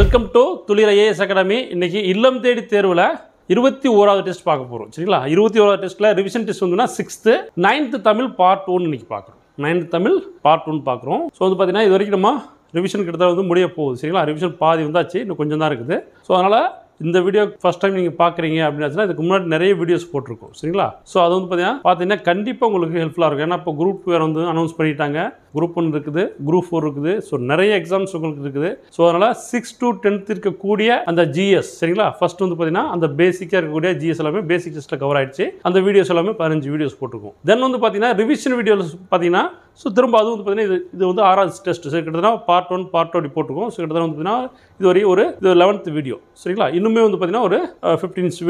Welcome to துளிர் IAS academy. இன்னைக்கு இல்லம் தேடி தேர்வில் 21வது டெஸ்ட் பார்க்க போகிறோம். சரிங்களா? 21வது டெஸ்ட்டில் ரிவிஷன் டெஸ்ட் வந்துன்னா 6th 9th தமிழ் பார்ட் 1 இன்னைக்கு பார்க்குறோம். 9th தமிழ் பார்ட் 1 பார்க்குறோம். ஸோ வந்து பார்த்தீங்கன்னா இது வரைக்கும் நம்ம ரிவிஷன் கிட்டத்தட்ட வந்து முடிய போகுது. சரிங்களா? ரிவிஷன் பாதி வந்தாச்சு, இன்னும் கொஞ்சம் தான் இருக்குது. ஸோ அதனால் இந்த வீடியோ ஃபஸ்ட் டைம் நீங்கள் பார்க்குறீங்க அப்படின்னா இதுக்கு முன்னாடி நிறைய வீடியோஸ் போட்டிருக்கோம். சரிங்களா? ஸோ அது வந்து பார்த்தீங்கன்னா கண்டிப்பாக உங்களுக்கு ஹெல்ப்ஃபுல்லாக இருக்கும். ஏன்னா இப்போ குரூப் வேறு வந்து அனௌன்ஸ் பண்ணிட்டாங்க. குரூப் 1 இருக்குது, குரூப் 4 இருக்குது. ஸோ நிறைய எக்ஸாம்ஸ் உங்களுக்கு இருக்குது. ஸோ அதனால் 6 to 10th இருக்கக்கூடிய அந்த ஜிஎஸ், சரிங்களா? ஃபர்ஸ்ட் வந்து பார்த்தீங்கன்னா அந்த பேசிக்காக இருக்கக்கூடிய ஜிஎஸ் எல்லாமே பேசிக் டெஸ்ட்டில் கவர் ஆயிடுச்சு. அந்த வீடியோஸ் எல்லாமே 15 வீடியோஸ் போட்டிருக்கோம். தென் வந்து பார்த்தீங்கன்னா ரிவிஷன் வீடியோஸ் பார்த்தீங்கன்னா ஸோ திரும்ப அது வந்து பார்த்தீங்கன்னா இது வந்து 6வது டெஸ்ட். சரி, கிட்டத்தட்ட பார்ட் 1 பார்ட் 2 அப்படி போட்டிருக்கோம். ஸோ கிட்டத்தட்ட வந்து பார்த்தீங்கன்னா இது வரையும் இது 11th வீடியோ. சரிங்களா? இன்னுமே வந்து பார்த்தீங்கன்னா ஒரு 15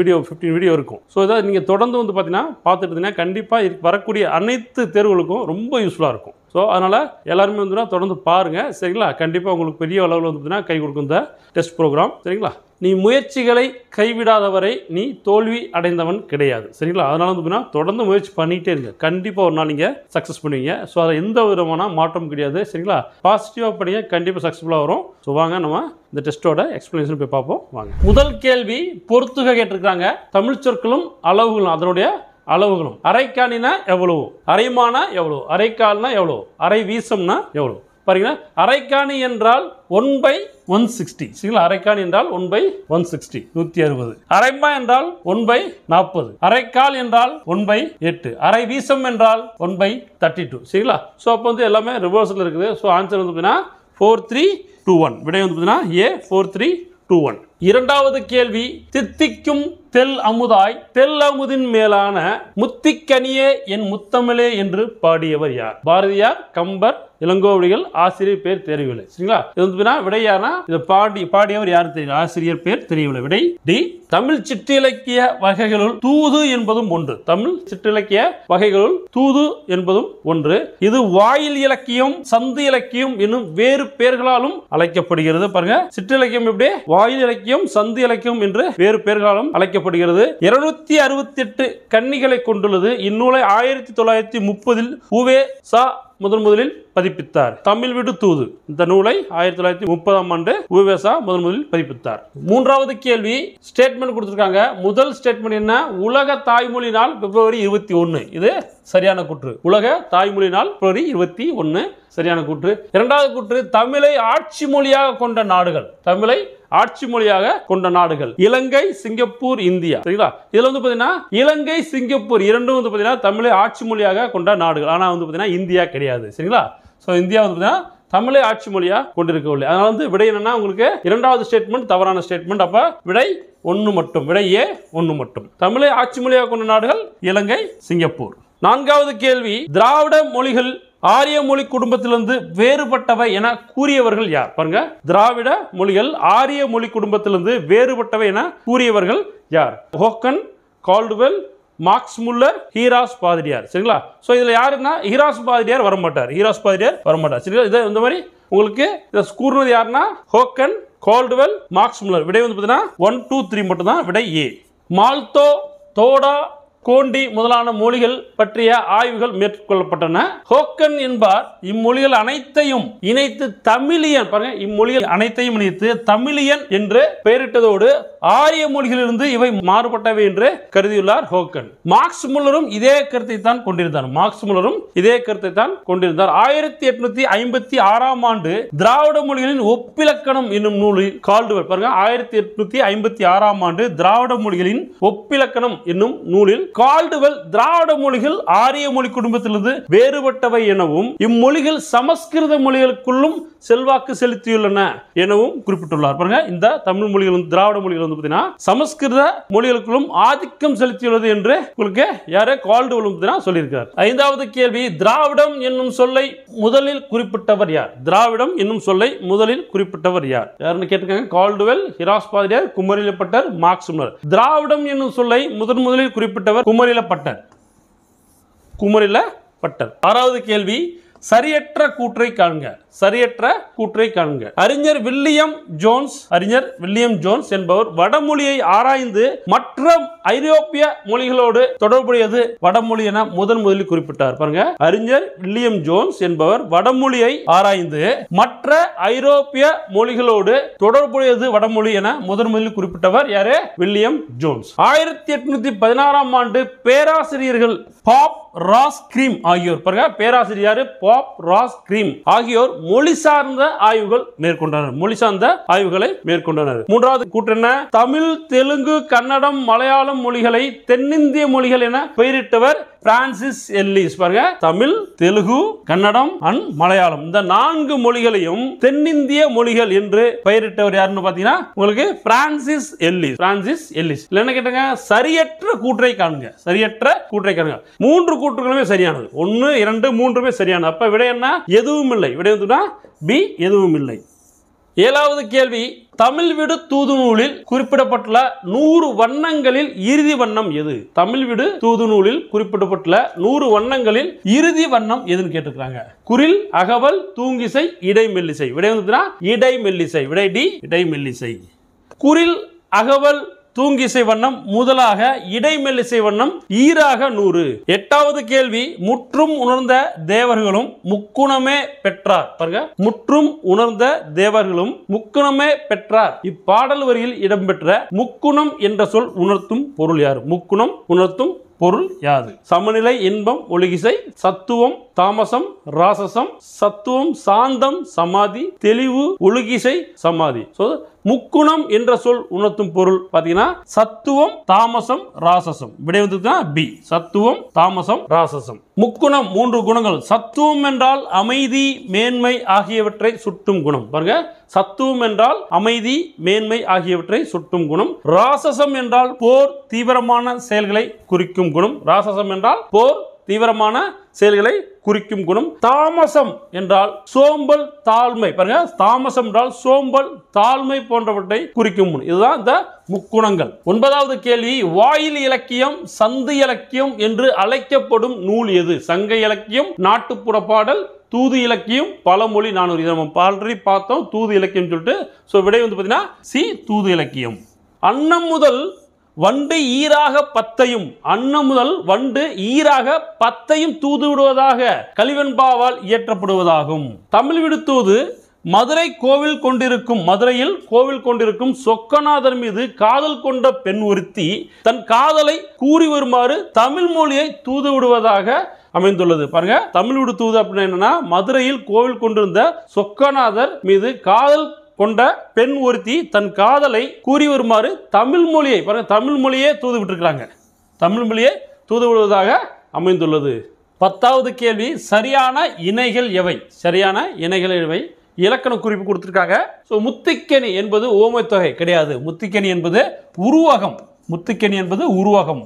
வீடியோ இருக்கும். ஸோ இதை நீங்கள் தொடர்ந்து வந்து பார்த்தீங்கன்னா பார்த்துட்டு இருந்தீங்கன்னா கண்டிப்பாக வரக்கூடிய அனைத்து தேர்வுகளுக்கும் ரொம்ப யூஸ்ஃபுல்லாக இருக்கும். ஸோ அதனால் எல்லாருமே வந்து தொடர்ந்து பாருங்கள். சரிங்களா? கண்டிப்பாக உங்களுக்கு பெரிய அளவில் வந்து பார்த்தீங்கன்னா கை கொடுக்கும் இந்த டெஸ்ட் ப்ரோக்ராம். சரிங்களா? நீ முயற்சிகளை கைவிடாதவரை நீ தோல்வி அடைந்தவன் கிடையாது. சரிங்களா? அதனால வந்து பார்த்தீங்கன்னா தொடர்ந்து முயற்சி பண்ணிகிட்டே இருங்க. கண்டிப்பாக ஒரு நாள் நீங்கள் சக்ஸஸ் பண்ணுவீங்க. ஸோ அதில் எந்த விதமான மாற்றம் கிடையாது. சரிங்களா? பாசிட்டிவாக படிங்க, கண்டிப்பாக சக்ஸஸ்ஃபுல்லாக வரும். ஸோ வாங்க நம்ம இந்த டெஸ்ட்டோட எக்ஸ்பிளனேஷன் போய் பார்ப்போம். வாங்க. முதல் கேள்வி பொறுத்துக கேட்டிருக்காங்க. தமிழ் சொற்களும் அளவுகளும், அதனுடைய அளவுகளும். அரைக்காணினா எவ்வளவு, அரைமானா எவ்வளவு, அரைக்கால்னா எவ்வளவு, அரை வீசம்னா எவ்வளவு பாருங்க. அரைக்காணி என்றால் 1/160. சரிங்களா? அரைக்காணி என்றால் 1/160 160. அரைமா என்றால் 1/40. அரைக்கால் என்றால் 1/8. அரை வீசம் என்றால் 1/32. சரிங்களா? ஸோ அப்போ வந்து எல்லாமே ரிவர்ஸில் இருக்குது. ஸோ ஆன்சர் வந்து பார்த்தீங்கன்னா 4321. விடை வந்து பார்த்தீங்கன்னா A 4321. இரண்டாவது கேள்வி, தித்திக்கும் தெல் அமுதாய் தெல் அமுதின் மேலான முத்திக்கனியே என் முத்தமிழே என்று பாடியவர் யார்? பாரதியார், கம்பர், இளங்கோவடிகள், ஆசிரியர் பேர் தெரியவில்லை. சரிங்களா? இது வந்து விடையானா இதை பாடியவர் யாரும் தெரியல, ஆசிரியர் பேர் தெரியவில்லை. விடை டி. தமிழ் சிற்றிலக்கிய வகைகளுள் தூது என்பதும் ஒன்று. தமிழ் சிற்றிலக்கிய வகைகளுள் தூது என்பதும் ஒன்று. இது வாயில் இலக்கியம், சந்து இலக்கியம் என்னும் வேறு பெயர்களாலும் அழைக்கப்படுகிறது. பாருங்க, சிற்றிலக்கியம் எப்படி, வாயில் இலக்கியம், சந்து இலக்கியம் என்று வேறு பெயர்களாலும் அழைக்கப்படுகிறது. 268 கன்னிகளை கொண்டுள்ளது. இந்நூலை 1930 உ.வே.சா முதலில் பதிப்பித்தார். தமிழ் விடு தூது இந்த நூலை 1930 உ.வே.சா முதலில் பதிப்பித்தார். மூன்றாவது கேள்வி, ஸ்டேட்மெண்ட் கொடுத்திருக்காங்க. முதல் ஸ்டேட்மெண்ட் என்ன? உலக தாய்மொழி நாள் February 21. இது சரியான கூற்று. உலக தாய்மொழி நாள் February 21 சரியான கூற்று. இரண்டாவது கூற்று, தமிழை ஆட்சி மொழியாக கொண்ட நாடுகள். தமிழை ஆட்சி மொழியாக கொண்ட நாடுகள் இலங்கை, சிங்கப்பூர், இந்தியா. சரிங்களா? இதுல வந்து பாத்தீங்கன்னா இலங்கை, சிங்கப்பூர் இரண்டும் வந்து பாத்தீங்கன்னா தமிழை ஆட்சி மொழியாக கொண்ட நாடுகள். ஆனா வந்து பாத்தீங்கன்னா இந்தியா கிடையாது. சரிங்களா? சோ இந்தியா வந்து பாத்தீங்கன்னா தமிழை ஆட்சி மொழியா கொண்டிருக்கவில்லை. அதனால வந்து விடை என்னன்னா உங்களுக்கு இரண்டாவது ஸ்டேட்மெண்ட் தவறான ஸ்டேட்மெண்ட். அப்ப விடை 1 மட்டும். விடை A 1 மட்டும். தமிழை ஆட்சி மொழியாக கொண்ட நாடுகள் இலங்கை, சிங்கப்பூர். நான்காவது கேள்வி, திராவிட மொழிகள் ஆரிய மொழி குடும்பத்திலிருந்து வேறுபட்டவை என கூறியவர்கள் யார்? பாருங்க, திராவிட மொழிகள் ஆரிய மொழி குடும்பத்திலிருந்து வேறுபட்டவை என கூறியவர்கள் யார்? ஹோக்கன், கால்டுவெல், மார்க்ஸ் முல்லர், ஹீராஸ் பாதிரியார். சரிங்களா? சோ இதுல யாருன்னா ஹீராஸ் பாதிரியார் வரமாட்டார். சரிங்களா? இது இந்த மாதிரி உங்களுக்கு இதை கூறுனது யாருன்னா ஹோக்கன், கால்டுவெல், மார்க்ஸ் முல்லர். விடை வந்து பார்த்தீங்கன்னா 1 2 3 மட்டும் தான். விடை A. மால்தோ, தோடா, கோண்டி முதலான மொழிகள் பற்றிய ஆய்வுகள் மேற்கொள்ளப்பட்டன. ஹோக்கன் என்பார் இம்மொழிகள் அனைத்தையும் இணைத்து தமிழியன், பாருங்க, இம்மொழிகள் அனைத்தையும் இணைத்து தமிழியன் என்று பெயரிட்டதோடு ஆரிய மொழிகளிலிருந்து இவை மாறுபட்டவை என்று கருதியுள்ளார் ஹோக்கன். மார்க்ஸ் முல்லரும் இதே கருத்தை தான் கொண்டிருந்தார். 1856 ஆண்டு திராவிட மொழிகளின் ஒப்பிலக்கணம் என்னும் நூலில் கால்டுவெல், பாருங்க, 1856 ஆண்டு திராவிட மொழிகளின் ஒப்பிலக்கணம் என்னும் நூலில் கால்டுவெல் திராவிட மொழிகள் ஆரிய மொழி குடும்பத்திலிருந்து வேறுபட்டவை எனவும் இம்மொழிகள் சமஸ்கிருத மொழிகளுக்குள்ளும் செல்வாக்கு செலுத்தியுள்ளன எனவும் குறிப்பிட்டுள்ளார். பாருங்க, இந்த தமிழ் மொழிகள் திராவிட மொழிகள் வந்து பார்த்தீங்கன்னா சமஸ்கிருத மொழிகளுக்குள்ளும் ஆதிக்கம் செலுத்தியுள்ளது என்று உங்களுக்கு யாரு கால்டுவெல் சொல்லியிருக்கிறார். ஐந்தாவது கேள்வி, திராவிடம் என்னும் சொல்லை முதலில் குறிப்பிட்டவர் யார்? திராவிடம் என்னும் சொல்லை முதலில் குறிப்பிட்டவர் யார்? யாருன்னு கேட்டிருக்காங்க. கால்டுவெல், ஹீராஸ் பாதிரியார், குமரிலப்பட்டர், மார்க்ஸ் முல்லர். திராவிடம் என்னும் சொல்லை முதலில் குறிப்பிட்டவர் குமரிலப்பட்டர். ஆறாவது கேள்வி, சரியற்ற கூற்றை காண்க. சரியற்ற கூற்றை காண்க. அறிஞர் வில்லியம் ஜோன்ஸ் என்பவர் வடமொழியை ஆராய்ந்து மற்ற ஐரோப்பிய மொழிகளோடு தொடர்புடையது வடமொழி என முதலில் குறிப்பிட்டார். பாருங்க, அறிஞர் வில்லியம் ஜோன்ஸ் என்பவர் வடமொழியை ஆராய்ந்து மற்ற ஐரோப்பிய மொழிகளோடு தொடர்புடையது வடமொழி என முதலில் குறிப்பிட்டவர் யாரு? William Jones. 1816ஆம் ஆண்டு பேராசிரியர்கள் பாப் ராஸ்கிரீம் ஆகியோர், பாருங்க, பேராசிரியர் பாப் ராஸ்கிரீம் ஆகியோர் மொழி சார்ந்த ஆய்வுகள் மேற்கொண்டனர். மொழி சார்ந்த ஆய்வுகளை மேற்கொண்டனர். மூன்றாவது கூற்று என்ன? தமிழ், தெலுங்கு, கன்னடம், மலையாளம் மொழிகளை தென்னிந்திய மொழிகள் என பெயரிட்டவர் பிரான்சிஸ் எல்லிஸ். பாருங்க, தமிழ், தெலுங்கு, கன்னடம் அண்ட் மலையாளம் இந்த 4 மொழிகளையும் தென்னிந்திய மொழிகள் என்று பெயரிட்டவர் யாருன்னு பாத்தீங்கன்னா உங்களுக்கு பிரான்சிஸ் எல்லிஸ். என்ன கேட்டாங்க? சரியற்ற கூற்றை காண்க. சரியற்ற கூற்றை காண்க. 3 கூற்றுகளுமே சரியானது. 1, 2, 3மே சரியானது. அப்ப விடை என்ன? எதுவும் இல்லை. விடை வந்து பி, எதுவும் இல்லை. 7வது கேள்வி, தமிழ் விடு தூது நூலில் குறிப்பிடப்பட்டுள்ள 100 வண்ணங்களில் இறுதி வண்ணம் எது? தமிழ் விடு தூது நூலில் குறிப்பிடப்பட்டுள்ள 100 வண்ணங்களில் இறுதி வண்ணம் எதுன்னு கேட்டிருக்காங்க. குறில், அகவல், தூங்கிசை, இடைமெல்லிசை. விடை வந்து இடைமெல்லிசை. விடை டி, இடைமெல்லிசை. குறில், அகவல், தூங்கிசை வண்ணம் முதலாக, இடைமெல்லிசை வண்ணம் ஈராக 100. 8வது கேள்வி, முற்றும் உணர்ந்த தேவர்களும் முக்குணமே பெற்றார். பாருங்க, முற்றும் உணர்ந்த தேவர்களும் முக்குணமே பெற்றார். இப்பாடல் வரியில் இடம்பெற்ற முக்குணம் என்ற சொல் உணர்த்தும் பொருள் யார்? முக்குணம் உணர்த்தும் பொருள் யாது? சமநிலை, இன்பம், ஒழுகிசை, சத்துவம், தாமசம், ராசசம், சத்துவம், சாந்தம், சமாதி, தெளிவு, ஒழுகிசை, சமாதி. முக்குணம் என்ற சொல் உணர்த்தும் பொருள் பாத்தீங்கன்னா சத்துவம், தாமசம், ராசசம். விடை வந்து பி, சத்துவம், தாமசம், ராசசம். முக்குணம் 3 குணங்கள். சத்துவம் என்றால் அமைதி, மேன்மை ஆகியவற்றை சுட்டும் குணம். பாருங்க, சத்துவம் என்றால் அமைதி, மேன்மை ஆகியவற்றை சுட்டும் குணம். ராசசம் என்றால் போர், தீவிரமான செயல்களை குறிக்கும் குணம். ராசசம் என்றால் போர், தீவிரமான செயல்களை குறிக்கும் குணம். தாமசம் என்றால் சோம்பல், தாழ்மை. பாருங்க, தாமசம் என்றால் சோம்பல், தாழ்மை போன்றவற்றை குறிக்கும் குணம். இதுதான் இந்த முக்குணங்கள். 9வது கேள்வி, வாயில் இலக்கியம், சந்து இலக்கியம் என்று அழைக்கப்படும் நூல் எது? சங்க இலக்கியம், நாட்டுப்புற பாடல், தூது இலக்கியம், பழமொழி 400. இதை நம்ம ஆல்ரெடி பார்த்தோம், தூது இலக்கியம் சொல்லிட்டு. விடை வந்து பார்த்தீங்கன்னா சி, தூது இலக்கியம். அன்னம் முதல் வண்டு ஈராக 10ஐயும், அன்னம் முதல் வண்டு ஈராக 10ஐயும் தூது விடுவதாக கலிவெண்பாவால் இயற்றப்படுவதாகும். தமிழ் விடு தூது மதுரையில் கோவில் கொண்டிருக்கும் சொக்கநாதர் மீது காதல் கொண்ட பெண் ஒருத்தி தன் காதலை கூறி வருமாறு தமிழ் மொழியை தூது விடுவதாக அமைந்துள்ளது. பாருங்க, தமிழ் விடு தூது அப்படின்னா என்னன்னா, மதுரையில் கோவில் கொண்டிருந்த சொக்கநாதர் மீது காதல் கொண்ட பெண் ஒருத்தி தன் காதலை கூறி வருமாறு தமிழ் மொழியை, பாருங்க, தமிழ் மொழியே தூது விட்டுருக்காங்க. தமிழ் மொழியை தூது விடுவதாக அமைந்துள்ளது. 10வது கேள்வி, சரியான இணைகள் எவை? சரியான இணைகள் எவை? இலக்கண குறிப்பு கொடுத்திருக்காங்க. முத்திக்கனி என்பது ஓமை தொகை கிடையாது. முத்திக்கனி என்பது உருவகம். முத்திக்கனி என்பது உருவகம்,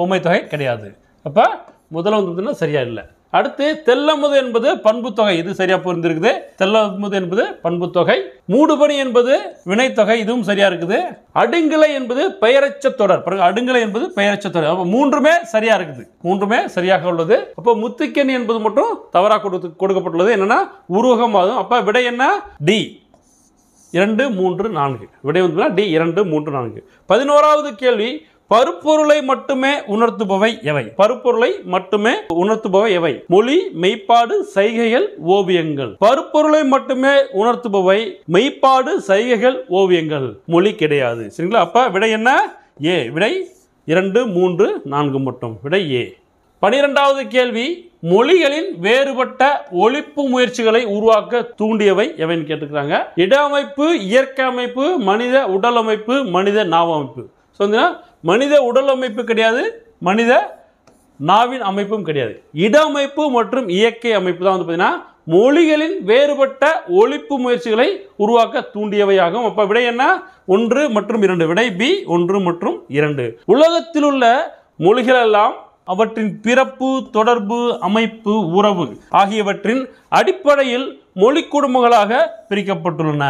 ஓமை தொகை கிடையாது. அப்ப முதல்ல வந்து சரியா இல்லை. அடுத்து தெல்லமுது என்பது பண்பு தொகை. இது சரியா புரிந்திருக்குது. தெல்லமுது என்பது பண்பு தொகை. மூடுபனி என்பது வினைத்தொகை. இதுவும் சரியா இருக்குது. அடுங்கிளை என்பது பெயரச்ச தொடர். அடுங்கிளை என்பது பெயரச்ச தொடர். அப்ப 3மே சரியா இருக்குது. 3மே சரியாக உள்ளது. அப்போ முத்திக்கனி என்பது மட்டும் தவறா கொடுக்கப்பட்டுள்ளது. என்னன்னா உருவகமாகும். அப்ப விடை என்ன? டி, 2, 3, 4. விடை வந்து டி, 2, 3, 4. 11வது கேள்வி, பருப்பொருளை மட்டுமே உணர்த்துபவை எவை? பருப்பொருளை மட்டுமே உணர்த்துபவை எவை? மொழி, மெய்ப்பாடு, சைகைகள், ஓவியங்கள். பருப்பொருளை மட்டுமே உணர்த்துபவை மெய்ப்பாடு, சைகைகள், ஓவியங்கள். மொழி கிடையாது. சரிங்களா? அப்ப விடை என்ன? ஏ. விடை 2, 3, 4 மட்டும். விடை ஏ. 12வது கேள்வி, மொழிகளின் வேறுபட்ட ஒழிப்பு முயற்சிகளை உருவாக்க தூண்டியவை எவைன்னு கேட்டுக்கிறாங்க. இட அமைப்பு, இயற்கை அமைப்பு, மனித உடல் அமைப்பு, மனித நாவமைப்பு. மனித உடல் அமைப்பு கிடையாது, மனித நாவின் அமைப்பும் கிடையாது. இட அமைப்பு மற்றும் இயற்கை அமைப்பு தான் வந்து பார்த்தீங்கன்னா மொழிகளின் வேறுபட்ட ஒழிப்பு முயற்சிகளை உருவாக்க தூண்டியவையாகும். அப்ப விடை என்ன? 1 மற்றும் 2. விடை பி, 1 மற்றும் 2. உலகத்தில் உள்ள மொழிகள் எல்லாம் அவற்றின் பிறப்பு, தொடர்பு, அமைப்பு, உறவு ஆகியவற்றின் அடிப்படையில் மொழி குடும்பங்களாக பிரிக்கப்பட்டுள்ளன.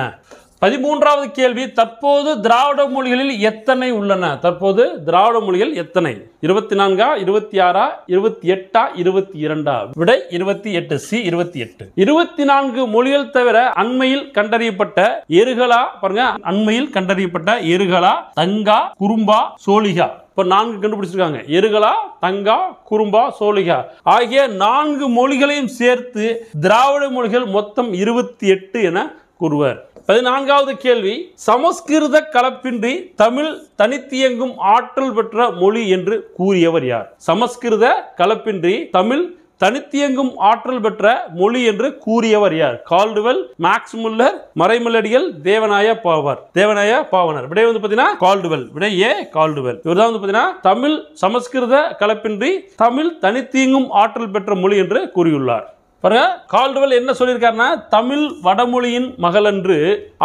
13வது கேள்வி, தற்போது திராவிட மொழிகளில் எத்தனை உள்ளன? தற்போது திராவிட மொழிகள் எத்தனை? 24, 26, 28, 22? விடை 28. சி 28. 24 மொழிகள் தவிர அண்மையில் கண்டறியப்பட்ட எருகலா, பாருங்க, அண்மையில் கண்டறியப்பட்ட எருகலா, தங்கா, குறும்பா, சோழிகா. இப்ப 4 கண்டுபிடிச்சிருக்காங்க. எருகலா, தங்கா, குறும்பா, சோழிகா ஆகிய 4 மொழிகளையும் சேர்த்து திராவிட மொழிகள் மொத்தம் 28 என கூறுவர். 14வது கேள்வி, சமஸ்கிருத கலப்பின்றி தமிழ் தனித்தியங்கும் ஆற்றல் பெற்ற மொழி என்று கூறியவர் யார்? சமஸ்கிருத கலப்பின்றி தமிழ் தனித்தியங்கும் ஆற்றல் பெற்ற மொழி என்று கூறியவர் யார்? Caldwell, Max Muller, Maraimalai Adigal, Devaneya Pavanar. விடை வந்து பாத்தீங்கன்னா கால்டுவெல். விடை ஏ, கால்டுவெல். இவர்தான் வந்து பாத்தீங்கன்னா தமிழ் சமஸ்கிருத கலப்பின்றி தமிழ் தனித்தியங்கும் ஆற்றல் பெற்ற மொழி என்று கூறியுள்ளார். பாருங்க, கால்டுவெல் என்ன சொல்லியிருக்காருன்னா, தமிழ் வடமொழியின் மகளன்று,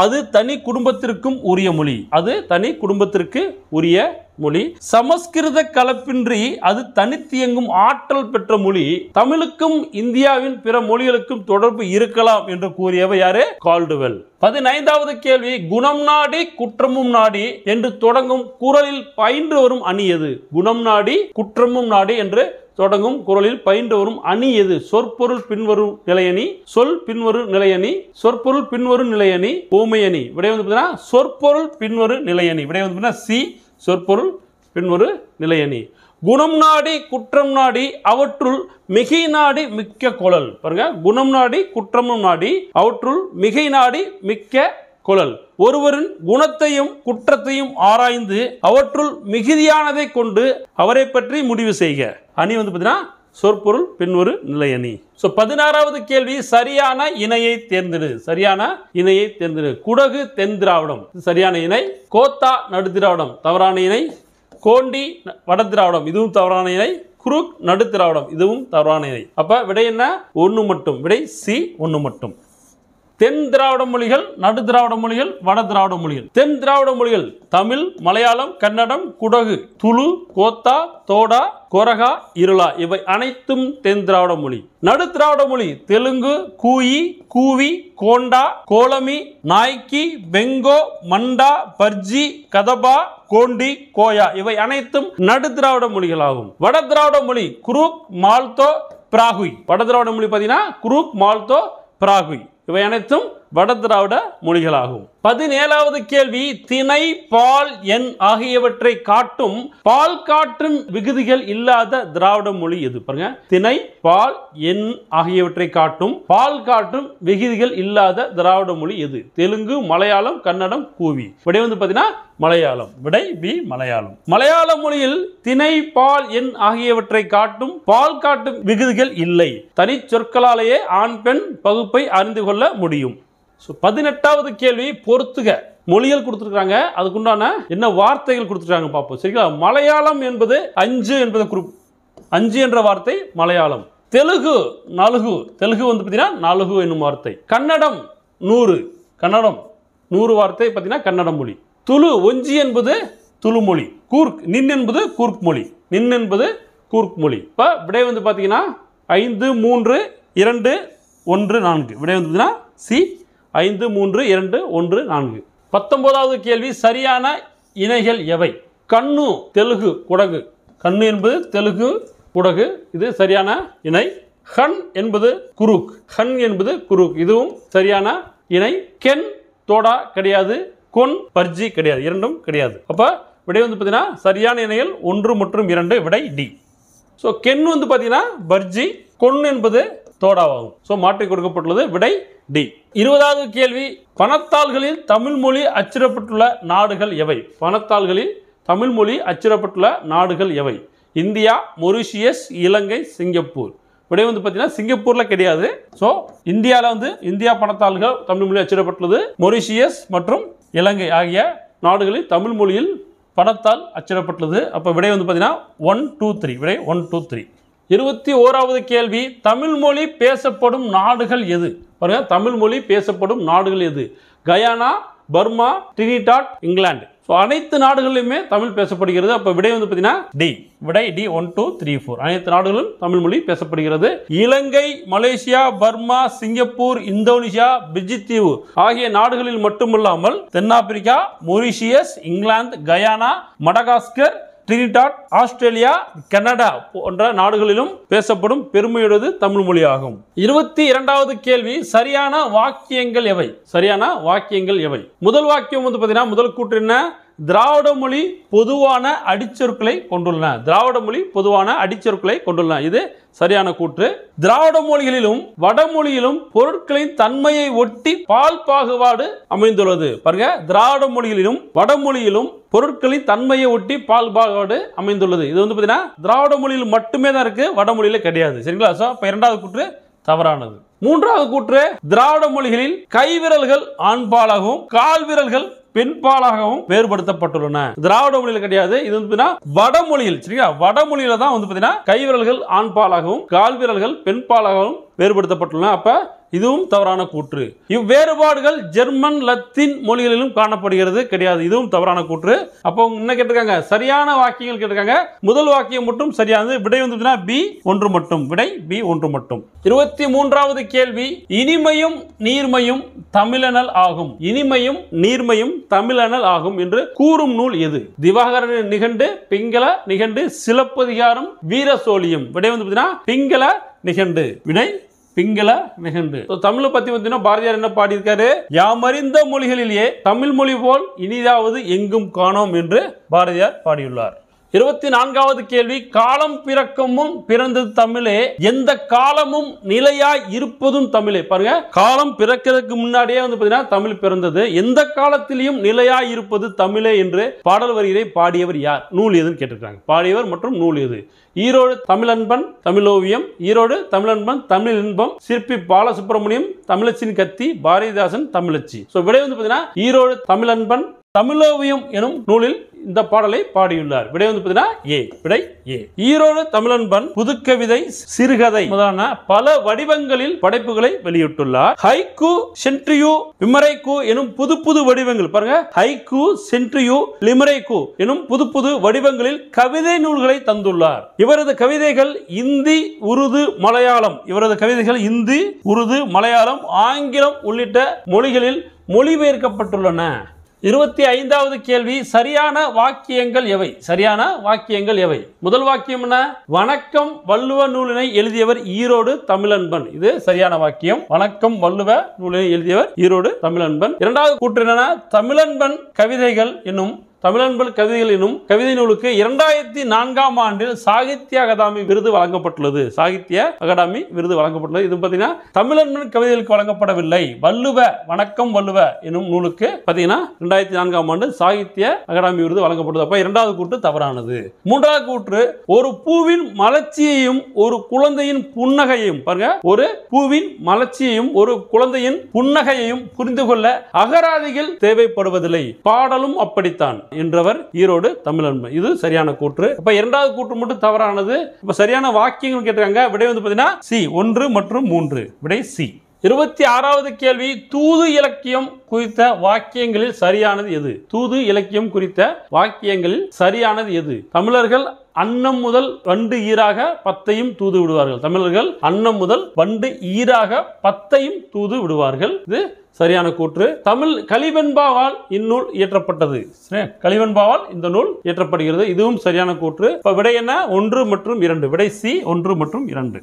அது தனி குடும்பத்திற்கும் உரிய மொழி. அது தனி குடும்பத்திற்கு உரிய மொழி. சமஸ்கிருத கலப்பின்றி அது தனித்தியங்கும் ஆற்றல் பெற்ற மொழி. தமிழுக்கும் இந்தியாவின் பிற மொழிகளுக்கும் தொடர்பு இருக்கலாம் என்று கூறியவர் யாரு? கால்டுவெல். 15வது கேள்வி, குணம் நாடி குற்றமும் நாடி என்று தொடங்கும் குறளில் பயின்று வரும் அணி எது? குணம் நாடி குற்றமும் நாடி என்று தொடங்கும் குறளில் பயின்று வரும் அணி எது? சொற்பொருள் பின்வரும் நிலையணி, சொல் பின்வரும் நிலையணி, சொற்பொருள் பின்வரும் நிலையணி, ஓமையணி. விடை வந்து பார்த்தீங்கன்னா சொற்பொருள் பின்வரும் நிலையணி. விடை வந்து பார்த்தீங்கன்னா சி, சொற்பொருள் பின்வரும் நிலையணி. குணம் நாடி குற்றம் நாடி அவற்றுள் மிகை நாடி மிக்க கொளல். பாருங்க, குணம் நாடி குற்றமும் நாடி அவற்றுள் மிகை நாடி மிக்க கொளல். ஒருவரின் குணத்தையும் குற்றத்தையும் ஆராய்ந்து அவற்றுள் மிகுதியானதை கொண்டு அவரை பற்றி முடிவு செய்க. அணி வந்து பார்த்தீங்கன்னா சொற்பொருள் பின்வரு நிலையணி. 16வது கேள்வி, சரியான இணையை தேர்ந்தெடு. சரியான இணையை தேர்ந்தெடு. குடகு தென் திராவிடம், சரியான இணை. கோத்தா நடு திராவிடம், தவறான இணை. கோண்டி வட திராவிடம், இதுவும் தவறான இணை. குருக் நடு திராவிடம், இதுவும் தவறான இணை. அப்ப விடை என்ன? 1 மட்டும். விடை சி, 1 மட்டும். தென் திராவிட மொழிகள், நடு திராவிட மொழிகள், வட திராவிட மொழிகள். தென் திராவிட மொழிகள் தமிழ், மலையாளம், கன்னடம், குடகு, துளு, கோத்தா, தோடா, கொரகா, இருளா இவை அனைத்தும் தென் திராவிட மொழி. நடு திராவிட மொழி தெலுங்கு, கூயி, கூவி, கோண்டா, கோலமி, நாய்க்கி, பெங்கோ, மண்டா, பர்ஜி, கதபா, கோண்டி, கோயா இவை அனைத்தும் நடு திராவிட மொழிகளாகும். வட திராவிட மொழி குரூக், மால்தோ, பிராகுய். வட திராவிட மொழி பார்த்தீங்கன்னா குரூக், மால்தோ, பிராகுய் இவை அனைத்தும் வட திராவிட மொழிகளாகும். 17வது கேள்வி, திணை, பால், எண் ஆகியவற்றை காட்டும் பால் காற்றும் விகுதிகள் இல்லாத திராவிட மொழி எது? பாருங்க, திணை, பால், எண் ஆகியவற்றை காட்டும் பால் காற்றும் விகுதிகள் இல்லாத திராவிட மொழி எது? தெலுங்கு, மலையாளம், கன்னடம், கூவி. விடை வந்து பார்த்தீங்கன்னா மலையாளம். விடை பி, மலையாளம். மலையாள மொழியில் திணை, பால், எண் ஆகியவற்றை காட்டும் பால் காட்டும் விகுதிகள் இல்லை. தனி சொற்களாலேயே ஆண் பெண் பகுப்பை அறிந்து கொள்ள முடியும். 18வது கேள்வி, பொறுத்துக. மொழிகள் கொடுத்துருக்காங்க, அதுக்குண்டான என்ன வார்த்தைகள் கொடுத்துருக்காங்க பார்ப்போம். சரிங்களா? மலையாளம் என்பது 5 என்பது குரூப். 5 என்ற வார்த்தை மலையாளம். தெலுங்கு நலுகு, தெலுங்கு வந்து பார்த்தீங்கன்னா நலுகு என்னும் வார்த்தை. கன்னடம் 100, கன்னடம் 100 வார்த்தை பார்த்தீங்கன்னா கன்னடம் மொழி. துளு ஒஞ்சி என்பது துளு மொழி. கூர்க் நின் என்பது கூர்க் மொழி. நின் என்பது கூர்க் மொழி. இப்போ விடை வந்து பார்த்தீங்கன்னா 5, 3, 2, 1, 4. விடை வந்து பார்த்தீங்கன்னா சி, 5, 3, 2, 1, 4. 19வது கேள்வி, சரியான இணைகள் எவை? கண்ணு தெலுங்கு, குடகு. கண்ணு என்பது தெலுங்கு, குடகு, இது சரியான இணை. ஹன் என்பது குருக், ஹன் என்பது குருக், இதுவும் சரியான இணை. கென், தோடா கிடையாது. கொன், பர்ஜி கிடையாது, இரண்டும் கிடையாது. அப்ப விடை வந்து பார்த்தீங்கன்னா சரியான இணைகள் 1 மற்றும் 2. விடை டி. ஸோ கென் வந்து பார்த்தீங்கன்னா பர்ஜி, கொன் என்பது தோடாவாகும். ஸோ மாற்றி கொடுக்கப்பட்டுள்ளது. விடை டி. 20வது கேள்வி, பணத்தாள்களில் தமிழ் மொழி அச்சிடப்பட்டுள்ள நாடுகள் எவை? பணத்தாள்களில் தமிழ் மொழி அச்சிடப்பட்டுள்ள நாடுகள் எவை? இந்தியா, மொரிஷியஸ், இலங்கை, சிங்கப்பூர். விடை வந்து பார்த்தீங்கன்னா சிங்கப்பூரில் கிடையாது. ஸோ இந்தியாவில் வந்து இந்தியா பணத்தாள்கள் தமிழ் மொழி அச்சிடப்பட்டுள்ளது. மொரிஷியஸ் மற்றும் இலங்கை ஆகிய நாடுகளில் தமிழ் மொழியில் பணத்தால் அச்சிடப்பட்டுள்ளது. அப்போ விடை வந்து பார்த்தீங்கன்னா 1, 2, 3. விடை 1, 2, 3. 21வது கேள்வி, தமிழ் மொழி பேசப்படும் நாடுகள் எது? பாருங்க, தமிழ் மொழி பேசப்படும் நாடுகள் எது? Guyana, Burma, Trinidad, England. அனைத்து நாடுகளிலுமே தமிழ் பேசப்படுகிறது. அப்ப விடை வந்து பார்த்தீங்கன்னா டி. விடை டி. 1 2 3 4 அனைத்து நாடுகளிலும் தமிழ் மொழி பேசப்படுகிறது. Ilangai, Malaysia, Burma, Singapore, Indonesia, Fiji தீவு ஆகிய நாடுகளில் மட்டுமல்லாமல் தென்னாப்பிரிக்கா, Mauritius, England, Guyana, Madagascar, Trinidad, Australia, Canada போன்ற நாடுகளிலும் பேசப்படும் பெருமையுடையது தமிழ் மொழியாகும். 22வது கேள்வி, சரியான வாக்கியங்கள் எவை? சரியான வாக்கியங்கள் எவை? முதல் வாக்கியம் வந்து பார்த்தீங்கன்னா முதல் கூற்று என்ன? திராவிட மொழி பொதுவான அடிச்சொற்களை கொண்டுள்ளன. திராவிட மொழி பொதுவான அடிச்சொற்களை கொண்டுள்ளன. இது சரியான கூற்று. திராவிட மொழிகளிலும் வடமொழியிலும் பொருட்களின் தன்மையை ஒட்டி பால் பாகுபாடு அமைந்துள்ளது. பாருங்க, திராவிட மொழிகளிலும் வடமொழியிலும் பொருட்களின் தன்மையை ஒட்டி பால் பாகுபாடு அமைந்துள்ளது. இது வந்து பார்த்தீங்கன்னா திராவிட மொழியில் மட்டுமே தான் இருக்கு, வடமொழியில கிடையாது. சரிங்களா? அப்ப இரண்டாவது கூற்று தவறானது. மூன்றாவது கூற்று, திராவிட மொழிகளில் கைவிரல்கள் ஆண்பாலாகவும் கால்விரல்கள் பெண்பாலாகவும் வேறுபடுத்தப்பட்டுள்ளன. திராவிட மொழியில் கிடையாது. இது வந்து வடமொழியில், சரிங்களா? வடமொழியில தான் வந்து பார்த்தீங்கன்னா கைவிரல்கள் ஆண்பாலாகவும் கால்விரல்கள் பெண்பாலாகவும் வேறுபடுத்தப்பட்டுள்ளன. அப்ப இதுவும் தவறான கூற்று. இவ்வேறுபாடுகள் ஜெர்மன், லத்தீன் மொழிகளிலும் காணப்படுகிறது. கிடையாது. இதுவும் தவறான கூற்று. அப்போ என்ன கேட்டிருக்காங்க? சரியான வாக்கியங்கள் கேட்டிருக்காங்க. முதல் வாக்கியம் மட்டும் சரியானது. விடை வந்து பி 1 மட்டும். விடை பி 1 மட்டும். 23வது கேள்வி, இனிமையும் நீர்மையும் தமிழனல் ஆகும். இனிமையும் நீர்மையும் தமிழனல் ஆகும் என்று கூறும் நூல் எது? திவாகர நிகண்டு, பிங்கள நிகண்டு, சிலப்பதிகாரம், வீரசோழியம். விடை வந்து பார்த்தீங்கன்னா பிங்கள நிகண்டு. விடை பிங்கள நிகண்டு. தமிழை பத்தி பார்த்தீங்கன்னா பாரதியார் என்ன பாடியிருக்காரு? யாமறிந்த மொழிகளிலேயே தமிழ் மொழி போல் இனிதாவது எங்கும் காணோம் என்று பாரதியார் பாடியுள்ளார். 24வது கேள்வி, காலம் பிறக்கும் முன் பிறந்தது தமிழே, எந்த காலமும் நிலையாய் இருப்பதும் தமிழே. பாருங்க, காலம் பிறக்கிறதுக்கு முன்னாடியே வந்து பார்த்தீங்கன்னா தமிழ் பிறந்தது, எந்த காலத்திலையும் நிலையாய் இருப்பது தமிழே என்று பாடல் வரிகளை பாடியவர் யார்? நூல் எதுன்னு கேட்டிருக்காங்க. பாடியவர் மற்றும் நூல் எது? ஈரோடு தமிழன்பன் தமிழோவியம், ஈரோடு தமிழன்பன் தமிழ் இன்பம், சிற்பி பாலசுப்ரமணியம் தமிழச்சின் கத்தி, பாரதிதாசன் தமிழச்சி. விடை வந்து பார்த்தீங்கன்னா ஈரோடு தமிழன்பன் தமிழோவியம் எனும் நூலில் இந்த பாடலை பாடியுள்ளார். விடை வந்து பார்த்தீங்கன்னா ஏ. விடை ஏ. ஈரோடு தமிழன்பன் புதுக்கவிதை, சிறுகதை முதலான பல வடிவங்களில் படைப்புகளை வெளியிட்டுள்ளார். ஹைக்கூ, சென்ட்ரியூ, லிமரைக்கூ எனும் புது புது வடிவங்கள். பாருங்க, ஹைக்கூ, சென்ட்ரியூ, லிமரைக்கூ எனும் புது புது வடிவங்களில் கவிதை நூல்களை தந்துள்ளார். இவரது கவிதைகள் இந்தி, உருது, மலையாளம். இவரது கவிதைகள் இந்தி, உருது, மலையாளம், ஆங்கிலம் உள்ளிட்ட மொழிகளில் மொழிபெயர்க்கப்பட்டுள்ளன. 25வது கேள்வி, சரியான வாக்கியங்கள் எவை? சரியான வாக்கியங்கள் எவை? முதல் வாக்கியம் என்ன? வணக்கம் வள்ளுவ நூலினை எழுதியவர் ஈரோடு தமிழன்பன். இது சரியான வாக்கியம். வணக்கம் வள்ளுவ நூலினை எழுதியவர் ஈரோடு தமிழன்பன். இரண்டாவது கூற்று என்னன்னா, தமிழன்பன் கவிதைகள் என்னும் தமிழன்பன் கவிதைகள் எனும் கவிதை நூலுக்கு 2004ஆம் ஆண்டில் சாகித்ய அகாதமி விருது வழங்கப்பட்டுள்ளது. சாகித்ய அகாதமி விருது வழங்கப்பட்டுள்ளது. இது பார்த்தீங்கன்னா தமிழன்பன் கவிதைகளுக்கு வழங்கப்படவில்லை. வள்ளுவ, வணக்கம் வள்ளுவ எனும் நூலுக்கு பார்த்தீங்கன்னா 2004ஆம் ஆண்டு சாகித்ய அகாதமி விருது வழங்கப்பட்டது. அப்ப இரண்டாவது கூற்று தவறானது. மூன்றாவது கூற்று, ஒரு பூவின் மலர்ச்சியையும் ஒரு குழந்தையின் புன்னகையையும், பாருங்க, ஒரு பூவின் மலர்ச்சியையும் ஒரு குழந்தையின் புன்னகையையும் புரிந்து கொள்ள அகராதிகள் தேவைப்படுவதில்லை, பாடலும் அப்படித்தான் என்றவர் ஈரோடு தமிழன்பன். இது சரியான கூற்று. அப்ப இரண்டாவது கூற்று மட்டும் தவறானது. இப்ப சரியான வாக்கியங்கள் கேட்டிருக்காங்க. விடை வந்து பார்த்தீங்கன்னா சி 1 மற்றும் 3. விடை சி. 26வது கேள்வி, தூது இலக்கியம் குறித்த வாக்கியங்களில் சரியானது எது? தூது இலக்கியம் குறித்த வாக்கியங்களில் சரியானது எது? தமிழர்கள் அன்னம் முதல் வண்டு ஈராக 10ஐயும் தூது விடுவார்கள். தமிழர்கள் அன்னம் முதல் வண்டு ஈராக 10ஐயும் தூது விடுவார்கள். இது சரியான கூற்று. தமிழ் கலிவெண்பாவால் இந்நூல் இயற்றப்பட்டது. கலிவெண்பாவால் இந்த நூல் இயற்றப்படுகிறது. இதுவும் சரியான கூற்று. இப்ப விடை என்ன? 1 மற்றும் 2. விடை சி 1 மற்றும் 2.